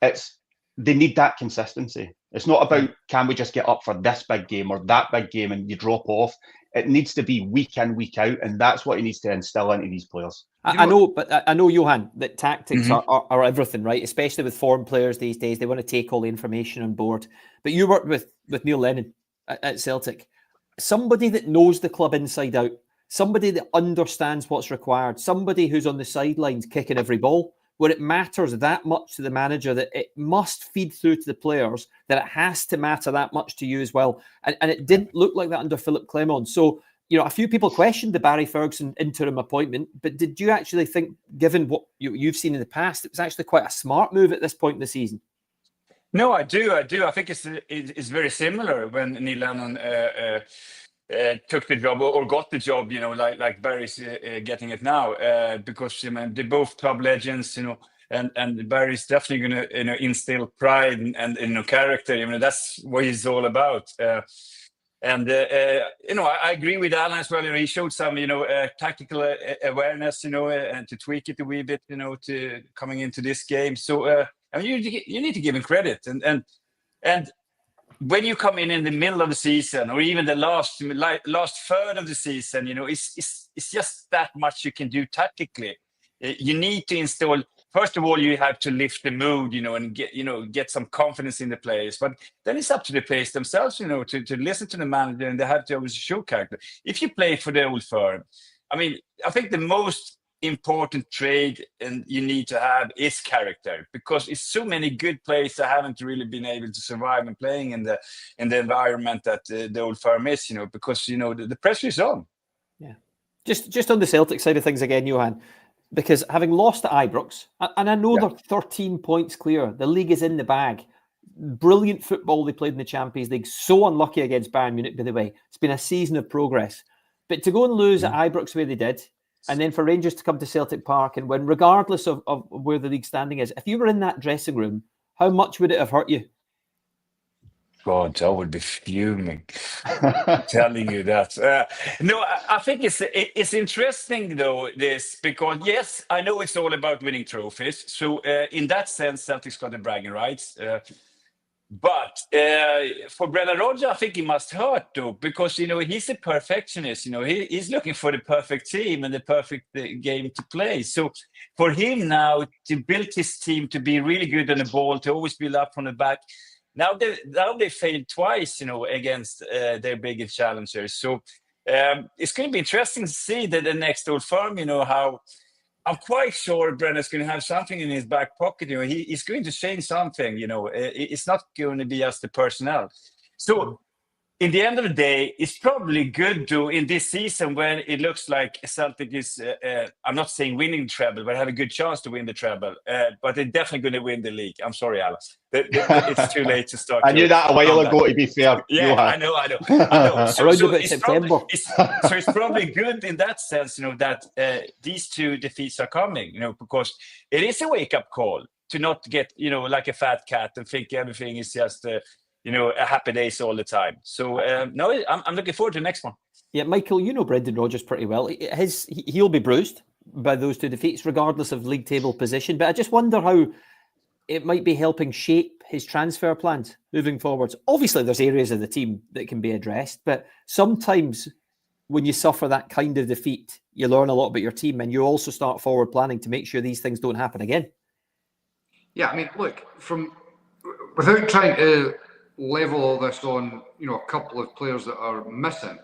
they need that consistency. It's not about, can we just get up for this big game or that big game and you drop off. It needs to be week in, week out, and that's what he needs to instill into these players. I know, Johan, that tactics are everything, right? Especially with foreign players these days. They want to take all the information on board. But you worked with Neil Lennon at Celtic. Somebody that knows the club inside out, somebody that understands what's required, somebody who's on the sidelines kicking every ball, where it matters that much to the manager that it must feed through to the players, that it has to matter that much to you as well. And it didn't look like that under Philip Clement. So, a few people questioned the Barry Ferguson interim appointment, but did you actually think, given what you've seen in the past, it was actually quite a smart move at this point in the season? No, I do. I think it's very similar when Neil Lennon took the job or got the job, like Barry's getting it now, because they're both club legends, and Barry's definitely going to instill pride and character. That's what he's all about. I agree with Alan as well. He showed some, tactical awareness, and to tweak it a wee bit, to coming into this game. So you need to give him credit, and when you come in the middle of the season, or even the last third of the season, it's just that much you can do tactically. You need to install. First of all, you have to lift the mood, and get some confidence in the players. But then it's up to the players themselves, to listen to the manager, and they have to always show character. If you play for the old firm, I think the most important trait and you need to have is character, because it's so many good players that haven't really been able to survive and playing in the environment that the old firm is, because the pressure is on. Yeah, just on the Celtic side of things again, Johan, because having lost to Ibrox, and I know they're 13 points clear, the league is in the bag. Brilliant football they played in the Champions League. So unlucky against Bayern Munich, by the way. It's been a season of progress, but to go and lose at Ibrox the way they did, and then for Rangers to come to Celtic Park and win, regardless of where the league standing is, if you were in that dressing room, how much would it have hurt you? God, I would be fuming telling you that. No, I think it's interesting, though, this, because, yes, I know it's all about winning trophies. So in that sense, Celtic's got the bragging rights. But for Brendan Rodgers, I think he must hurt, though, because, he's a perfectionist. He's looking for the perfect team and the perfect game to play. So for him now to build his team to be really good on the ball, to always build up from the back, now they failed twice, against their biggest challengers. So it's going to be interesting to see that the next Old Firm, how I'm quite sure Brenna's going to have something in his back pocket. He's going to change something. It's not going to be just the personnel. So, in the end of the day, it's probably good to, in this season when it looks like Celtic is, I'm not saying winning the treble, but have a good chance to win the treble. But they're definitely going to win the league. I'm sorry, Alice. It's too late to start. I knew that a while ago, to be fair. Yeah, Johan. I know. So it's September. It's probably good in that sense, that these two defeats are coming, because it is a wake-up call to not get, like a fat cat and think everything is just, a happy days all the time. So, no, I'm looking forward to the next one. Yeah, Michael, you know Brendan Rodgers pretty well. He'll be bruised by those two defeats, regardless of league table position. But I just wonder how it might be helping shape his transfer plans moving forwards. Obviously, there's areas of the team that can be addressed, but sometimes when you suffer that kind of defeat, you learn a lot about your team and you also start forward planning to make sure these things don't happen again. Yeah, I mean, look, without trying to level all this on, a couple of players that are missing,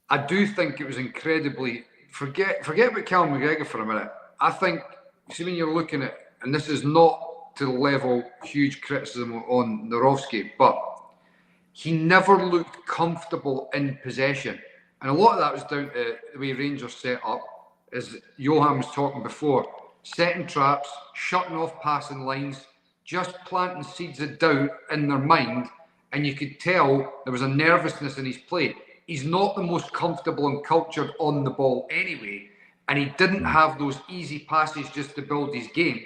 I do think it was incredibly, forget about Callum McGregor for a minute. I think, see, when you're looking at, and this is not to level huge criticism on Narovski, but he never looked comfortable in possession. And a lot of that was down to the way Rangers set up, as Johan was talking before, setting traps, shutting off passing lines, just planting seeds of doubt in their mind, and you could tell there was a nervousness in his play. He's not the most comfortable and cultured on the ball anyway, and he didn't have those easy passes just to build his game,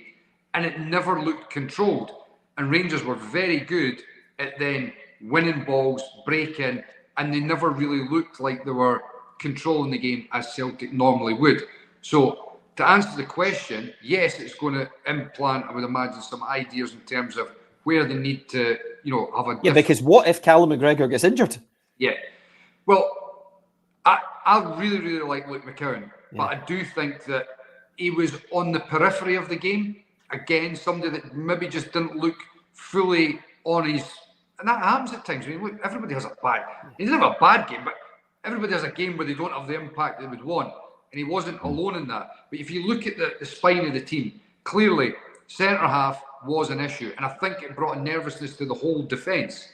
and it never looked controlled. And Rangers were very good at then winning balls, breaking, and they never really looked like they were controlling the game as Celtic normally would. So, to answer the question, yes, it's going to implant, I would imagine, some ideas in terms of where they need to, have a... Yeah, because what if Callum McGregor gets injured? Yeah. Well, I really, really like Luke McCowan, but I do think that he was on the periphery of the game. Again, somebody that maybe just didn't look fully on his... And that happens at times. I mean, look, everybody has a bad... He didn't have a bad game, but everybody has a game where they don't have the impact they would want. And he wasn't alone in that. But if you look at the spine of the team, clearly centre-half was an issue. And I think it brought a nervousness to the whole defence.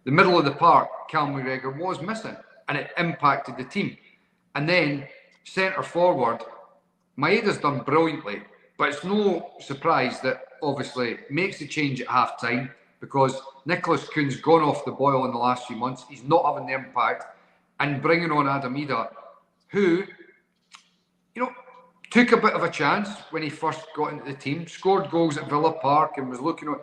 The middle of the park, Callum McGregor was missing. And it impacted the team. And then centre-forward, Maeda's done brilliantly. But it's no surprise that, obviously, makes the change at half-time because Nicholas Kuhn's gone off the boil in the last few months. He's not having the impact. And bringing on Adam Ida, who... took a bit of a chance when he first got into the team, scored goals at Villa Park and was looking at,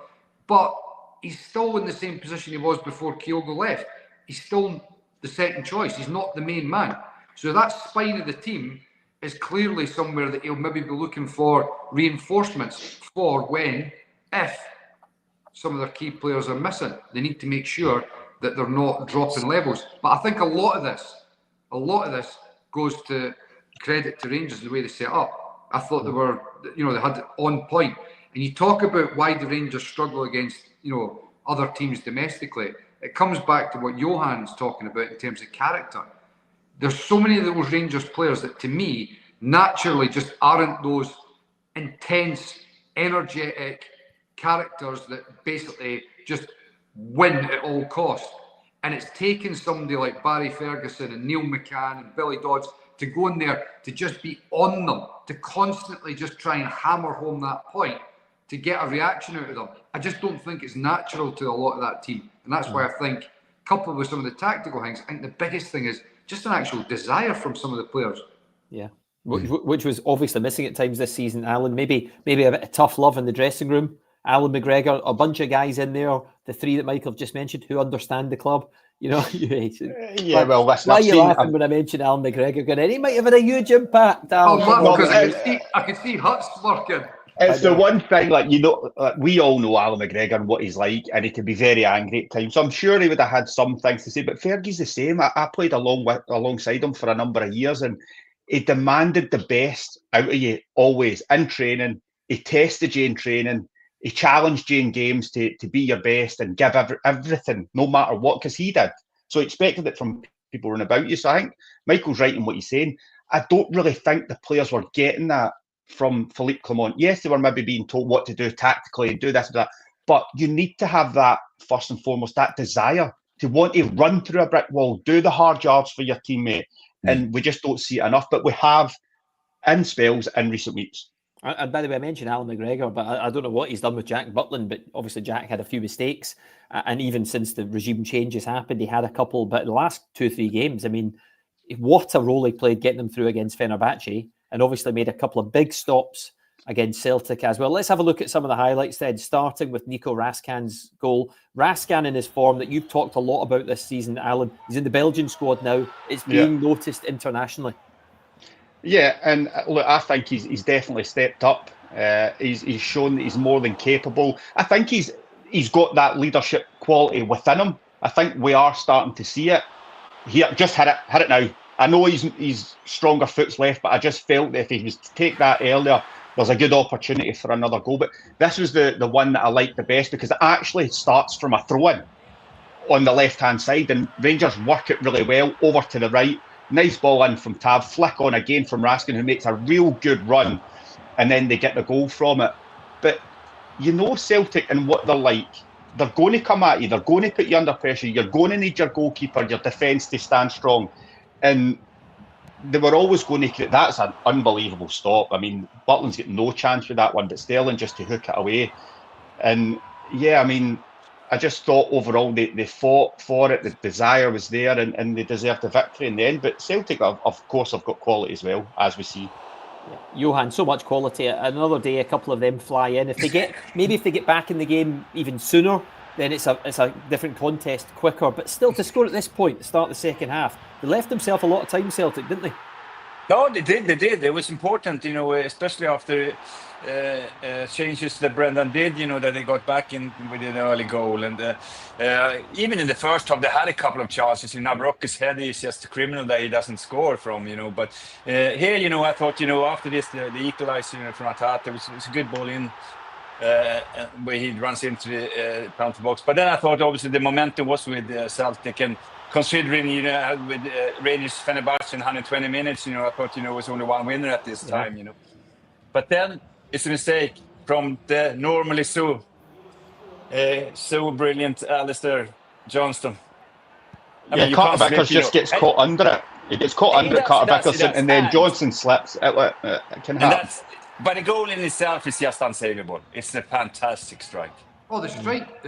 but he's still in the same position he was before Kyogo left. He's still the second choice. He's not the main man. So that spine of the team is clearly somewhere that he'll maybe be looking for reinforcements for when, if some of their key players are missing. They need to make sure that they're not dropping levels. But I think a lot of this goes to credit to Rangers the way they set up. I thought they were, they had it on point. And you talk about why the Rangers struggle against, other teams domestically. It comes back to what Johan's talking about in terms of character. There's so many of those Rangers players that, to me, naturally just aren't those intense, energetic characters that basically just win at all costs. And it's taken somebody like Barry Ferguson and Neil McCann and Billy Dodds to go in there to just be on them, to constantly just try and hammer home that point to get a reaction out of them. I just don't think it's natural to a lot of that team. And that's why I think, coupled with some of the tactical things, I think the biggest thing is just an actual desire from some of the players. Yeah, which was obviously missing at times this season, Alan. Maybe a bit of tough love in the dressing room. Alan McGregor, a bunch of guys in there, the three that Michael just mentioned, who understand the club. You know, yeah. Well, listen, why are you laughing when I mention Alan McGregor? Going, he might have had a huge impact. Alan. Because I could see Huts working. It's the one thing, we all know Alan McGregor and what he's like, and he can be very angry at times. So I'm sure he would have had some things to say. But Fergie's the same. I played alongside him for a number of years, and he demanded the best out of you always in training. He tested you in training. He challenged you in games to be your best and give everything, no matter what, because he did. So he expected it from people around about you. So I think Michael's right in what he's saying. I don't really think the players were getting that from Philippe Clement. Yes, they were maybe being told what to do tactically and do this and that, but you need to have that, first and foremost, that desire to want to run through a brick wall, do the hard yards for your teammate. And we just don't see it enough, but we have in spells in recent weeks. And by the way, I mentioned Alan McGregor, but I don't know what he's done with Jack Butland, but obviously Jack had a few mistakes. And even since the regime changes happened, he had a couple. But the last 2-3 games, I mean, what a role he played getting them through against Fenerbahce, and obviously made a couple of big stops against Celtic as well. Let's have a look at some of the highlights then, starting with Nico Raskan's goal. Raskan in his form that you've talked a lot about this season, Alan. He's in the Belgian squad now. It's being noticed internationally. Yeah, and look, I think he's definitely stepped up. He's shown that he's more than capable. I think he's got that leadership quality within him. I think we are starting to see it. He just hit it now. I know he's stronger foot's left, but I just felt that if he was to take that earlier, there's a good opportunity for another goal. But this was the one that I liked the best, because it actually starts from a throw-in on the left-hand side, and Rangers work it really well over to the right. Nice ball in from Tav, flick on again from Raskin, who makes a real good run, and then they get the goal from it. But you know Celtic and what they're like. They're going to come at you. They're going to put you under pressure. You're going to need your goalkeeper, your defence to stand strong. And they were always going to create. That's an unbelievable stop. I mean, Butland's got no chance with that one, but Sterling just to hook it away. And yeah, I mean, I just thought overall they fought for it. The desire was there, and they deserved the victory in the end. But Celtic, of course, have got quality as well, as we see. Yeah. Johan, so much quality. Another day, a couple of them fly in. If they get back in the game even sooner, then it's a different contest quicker. But still, to score at this point, to start the second half, they left themselves a lot of time, Celtic, didn't they? No, they did. It was important, especially after changes that Brendan did, that they got back in with an early goal. And even in the first half, they had a couple of chances. Nabrocke's head is just a criminal that he doesn't score from, But here, I thought, after this, the equalizer from Atata, it was a good ball in where he runs into the penalty box. But then I thought, obviously, the momentum was with Celtic, and considering, with Rangers Fenerbahce in 120 minutes, I thought, it was only one winner at this time, But then it's a mistake from the normally so brilliant Alistair Johnstone. I mean, Carter Vickers just gets caught under it. He gets caught under it, Carter Vickers, and then Johnson slips. It can happen. But the goal in itself is just unsavable. It's a fantastic strike. Oh, the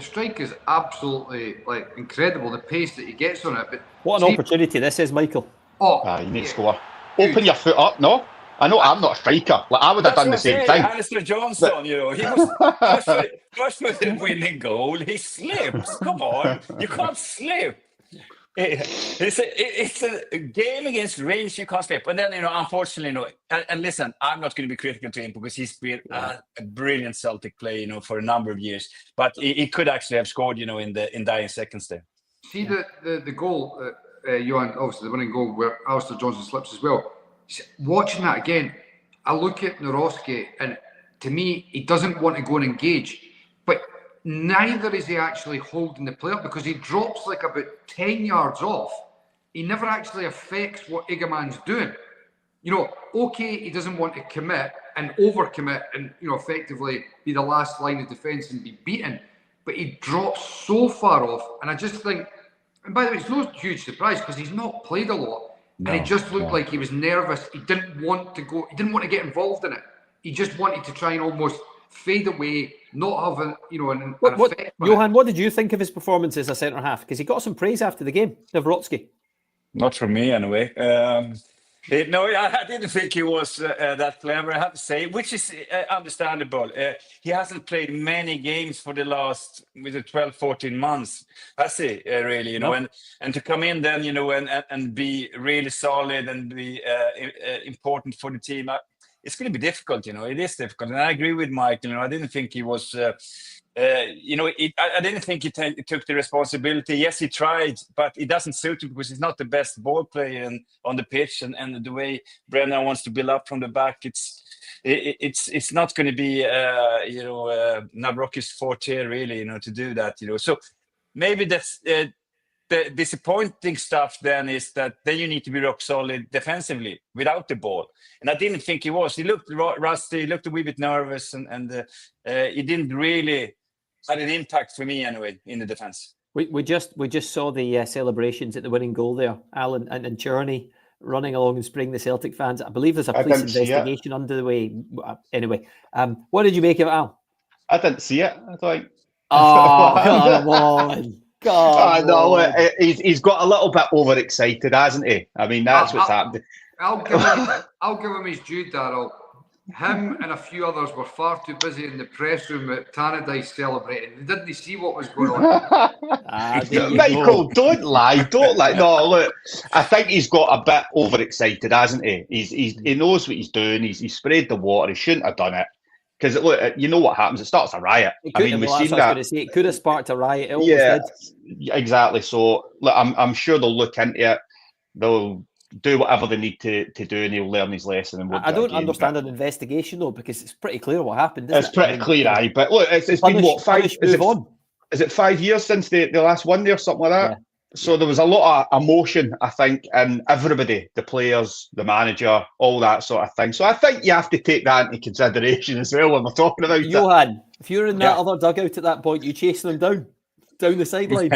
strike is absolutely incredible. The pace that he gets on it. But what an opportunity this is, Michael. You need to score. Open your foot up. No, I know I'm not a striker. I would have done the same thing. Alistair Johnstone, he was first with the winning goal. He slips. Come on, you can't slip. It's a game against Rangers. You can't slip. And then, unfortunately, and listen, I'm not going to be critical to him because he's been a brilliant Celtic player, for a number of years. But he could actually have scored, in dying seconds there. See the goal, Johan, obviously the winning goal where Alistair Johnson slips as well. Watching that again, I look at Nawrocki, and to me, he doesn't want to go and engage. But neither is he actually holding the play up, because he drops about 10 yards off. He never actually affects what Igaman's doing. okay, he doesn't want to commit and overcommit and, effectively be the last line of defence and be beaten. But he drops so far off. And I just think, and by the way, it's no huge surprise because he's not played a lot. And he just looked like he was nervous. He didn't want to go, he didn't want to get involved in it. He just wanted to try and almost fade away, not have an effect. Johan, what did you think of his performance as a centre half? Because he got some praise after the game, Nawrocki. Not from me, anyway. No, I didn't think he was that clever, I have to say, which is understandable. He hasn't played many games for the last 12, 14 months, has he, really? And to come in then, and be really solid and be important for the team, it's going to be difficult, It is difficult. And I agree with Mike, I didn't think he was... I didn't think he took the responsibility. Yes, he tried, but it doesn't suit him because he's not the best ball player on the pitch, and the way Brennan wants to build up from the back, it's not going to be Nawrocki's forte really, to do that, So maybe that's the disappointing stuff. Then is that then you need to be rock solid defensively without the ball, and I didn't think he was. He looked rusty, he looked a wee bit nervous, and he didn't really. Had an impact for me anyway in the defence. We just saw the celebrations at the winning goal there, Alan, and Journey running along and spraying the Celtic fans. I believe there's a police investigation under the way. Anyway, what did you make of it, Al? I didn't see it. I thought, come on. God, no, he's got a little bit overexcited, hasn't he? I mean, that's what's happened. I'll give him his due, Darryl. Him and a few others were far too busy in the press room at Tannadice celebrating. They didn't see what was going on. Michael, don't lie. No, look, I think he's got a bit overexcited, hasn't he? He knows what he's doing. He's sprayed the water. He shouldn't have done it. Because look, you know what happens? It starts a riot. We've seen that. It could have sparked a riot. It almost did. Exactly. So look, I'm sure they'll look into it. They'll do whatever they need to do, and he'll learn his lesson. And I don't understand an investigation though, because it's pretty clear what happened. It's pretty clear, aye. But look, it's been what, 5? Is it 5 years since they last won there, something like that? Yeah. So there was a lot of emotion, I think, in everybody, the players, the manager, all that sort of thing. So I think you have to take that into consideration as well when we're talking about it. Johan, if you're in that other dugout at that point, you chasing them down the sideline.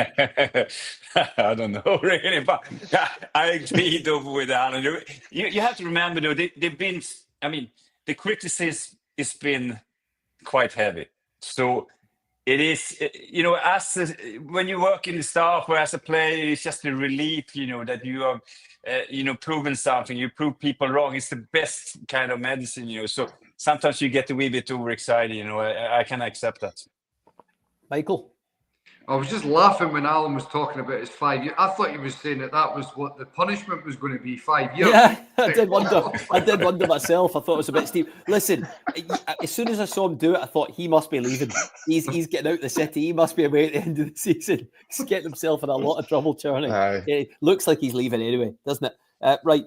I don't know really, but I agree though with Alan. You have to remember though, they've been. I mean, the criticism has been quite heavy. So it is, as when you work in the staff or as a player, it's just a relief, that you have, proven something. You prove people wrong. It's the best kind of medicine, So sometimes you get a wee bit overexcited. I can accept that. Michael. I was just laughing when Alan was talking about his 5 years. I thought he was saying that was what the punishment was going to be, 5 years. Yeah, I did wonder myself. I thought it was a bit steep. Listen, as soon as I saw him do it, I thought he must be leaving. He's getting out the city. He must be away at the end of the season. He's getting himself in a lot of trouble, Charlie. It looks like he's leaving anyway, doesn't it? Right.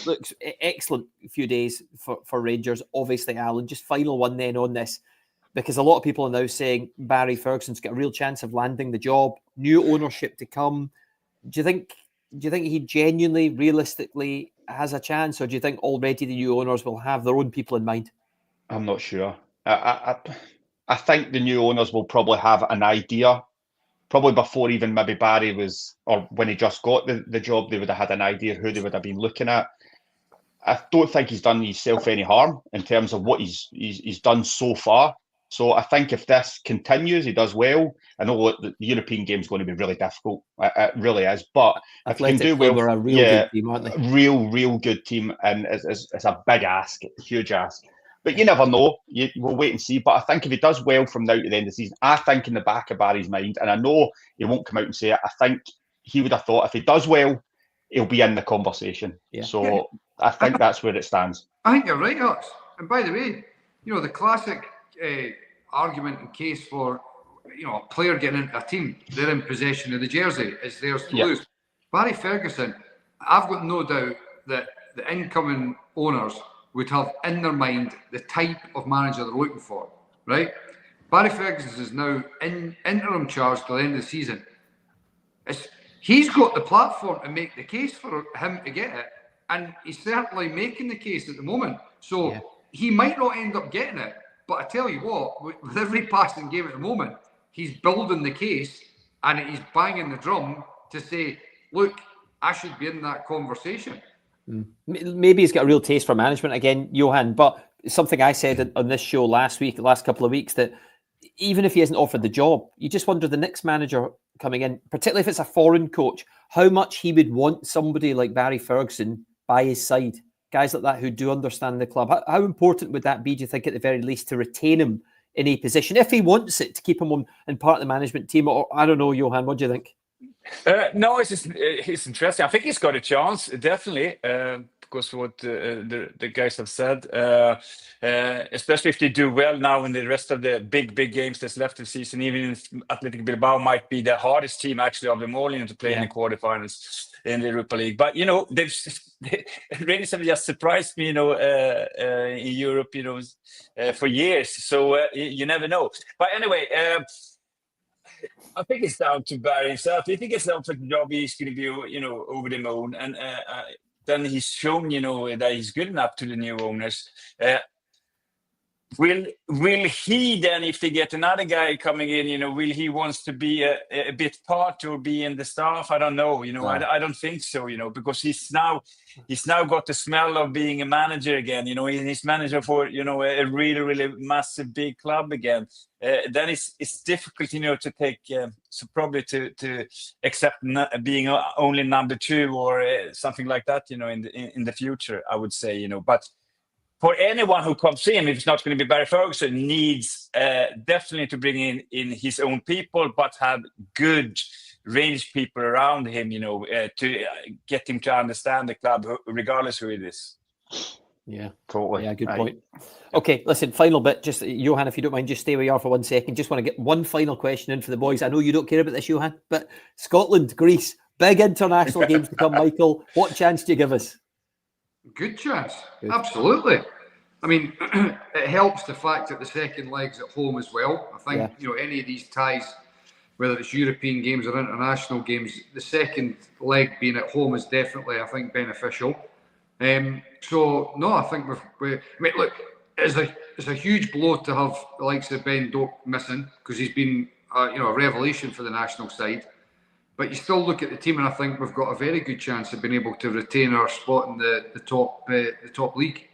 Looks excellent few days for Rangers. Obviously, Alan, just final one then on this. Because a lot of people are now saying Barry Ferguson's got a real chance of landing the job, new ownership to come. Do you think he genuinely, realistically has a chance, or do you think already the new owners will have their own people in mind? I'm not sure. I think the new owners will probably have an idea, probably before even maybe Barry was, or when he just got the job, they would have had an idea who they would have been looking at. I don't think he's done himself any harm in terms of what he's done so far. So I think if this continues, he does well. I know the European game is going to be really difficult. It really is. But Athletic if he can do well, we're a real good team, aren't they? Real good team, and it's a big ask, a huge ask. But you never know. We'll wait and see. But I think if he does well from now to the end of the season, I think in the back of Barry's mind, and I know he won't come out and say it, I think he would have thought if he does well, he'll be in the conversation. Yeah. So I think that's where it stands. I think you're right, Alex. And by the way, the classic argument and case for a player getting into a team, they're in possession of the jersey, it's theirs to lose. Barry Ferguson, I've got no doubt that the incoming owners would have in their mind the type of manager they're looking for, right? Barry Ferguson is now in interim charge till the end of the season. He's got the platform to make the case for him to get it. and he's certainly making the case at the moment. So he might not end up getting it, but I tell you what, with every passing game at the moment, he's building the case and he's banging the drum to say, look, I should be in that conversation. Maybe he's got a real taste for management again, Johan, but something I said on this show last couple of weeks, that even if he isn't offered the job, you just wonder the next manager coming in, particularly if it's a foreign coach, how much he would want somebody like Barry Ferguson by his side, guys like that who do understand the club. How important would that be, do you think, at the very least, to retain him in a position, if he wants it, to keep him on and part of the management team? Or I don't know, Johan, what do you think? No, it's interesting. I think he's got a chance, definitely, because what the guys have said, especially if they do well now in the rest of the big games that's left of the season. Even if Athletic Bilbao might be the hardest team actually of them all, to play in the quarterfinals in the Europa League. But Rangers have just surprised me, in Europe, for years. So you never know. But anyway. I think it's down to Barry himself. If he gets down for the job, he's going to be, over the moon. And then he's shown, that he's good enough to the new owners. Will he then, if they get another guy coming in, will he wants to be a bit part or be in the staff? I don't know. I don't think so. Because he's now got the smell of being a manager again. He's manager for a really, really massive big club again. Then it's difficult, to take. So probably to accept being only number 2 or something like that. In the future, I would say. But for anyone who comes in, if it's not going to be Barry Ferguson, needs definitely to bring in his own people, but have good Rangers people around him, to get him to understand the club, regardless who it is. Yeah, totally. Yeah, good point. Okay, listen, final bit. Just, Johan, if you don't mind, just stay where you are for 1 second. Just want to get one final question in for the boys. I know you don't care about this, Johan, but Scotland, Greece, big international games to come, Michael. What chance do you give us? Good chance. Good. Absolutely. I mean, it helps the fact that the second leg's at home as well. I think, any of these ties, whether it's European games or international games, the second leg being at home is definitely, I think, beneficial. So, no, I think look, it's a huge blow to have the likes of Ben Doak missing, because he's been, a revelation for the national side. But you still look at the team, and I think we've got a very good chance of being able to retain our spot in the top league.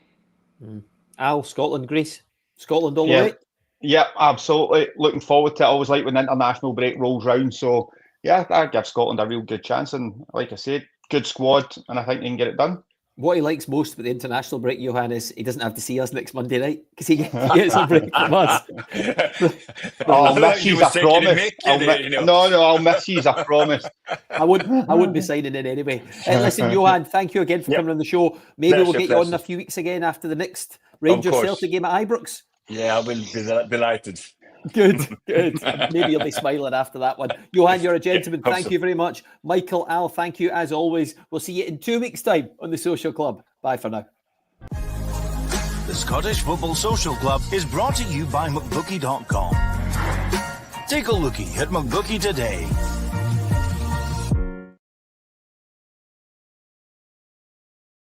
Al, Scotland, Greece, Scotland all the way. Yeah, absolutely. Looking forward to it. I always like when the international break rolls round. So yeah, I give Scotland a real good chance, and like I said, good squad, and I think they can get it done. What he likes most about the international break, Johan, is he doesn't have to see us next Monday night, because he gets a break from us. I'll miss you, I promise. I'll miss you, I promise. I wouldn't be signing in anyway. Listen, Johan, thank you again for coming on the show. Maybe we'll get you on in a few weeks again after the next Rangers-Celtic game at Ibrox. Yeah, I will be delighted. Good. Maybe you'll be smiling after that one. Johan, you're a gentleman. Thank you very much. Michael, Al, thank you as always. We'll see you in 2 weeks' time on the Social Club. Bye for now. The Scottish Football Social Club is brought to you by McBookie.com. Take a lookie at McBookie today.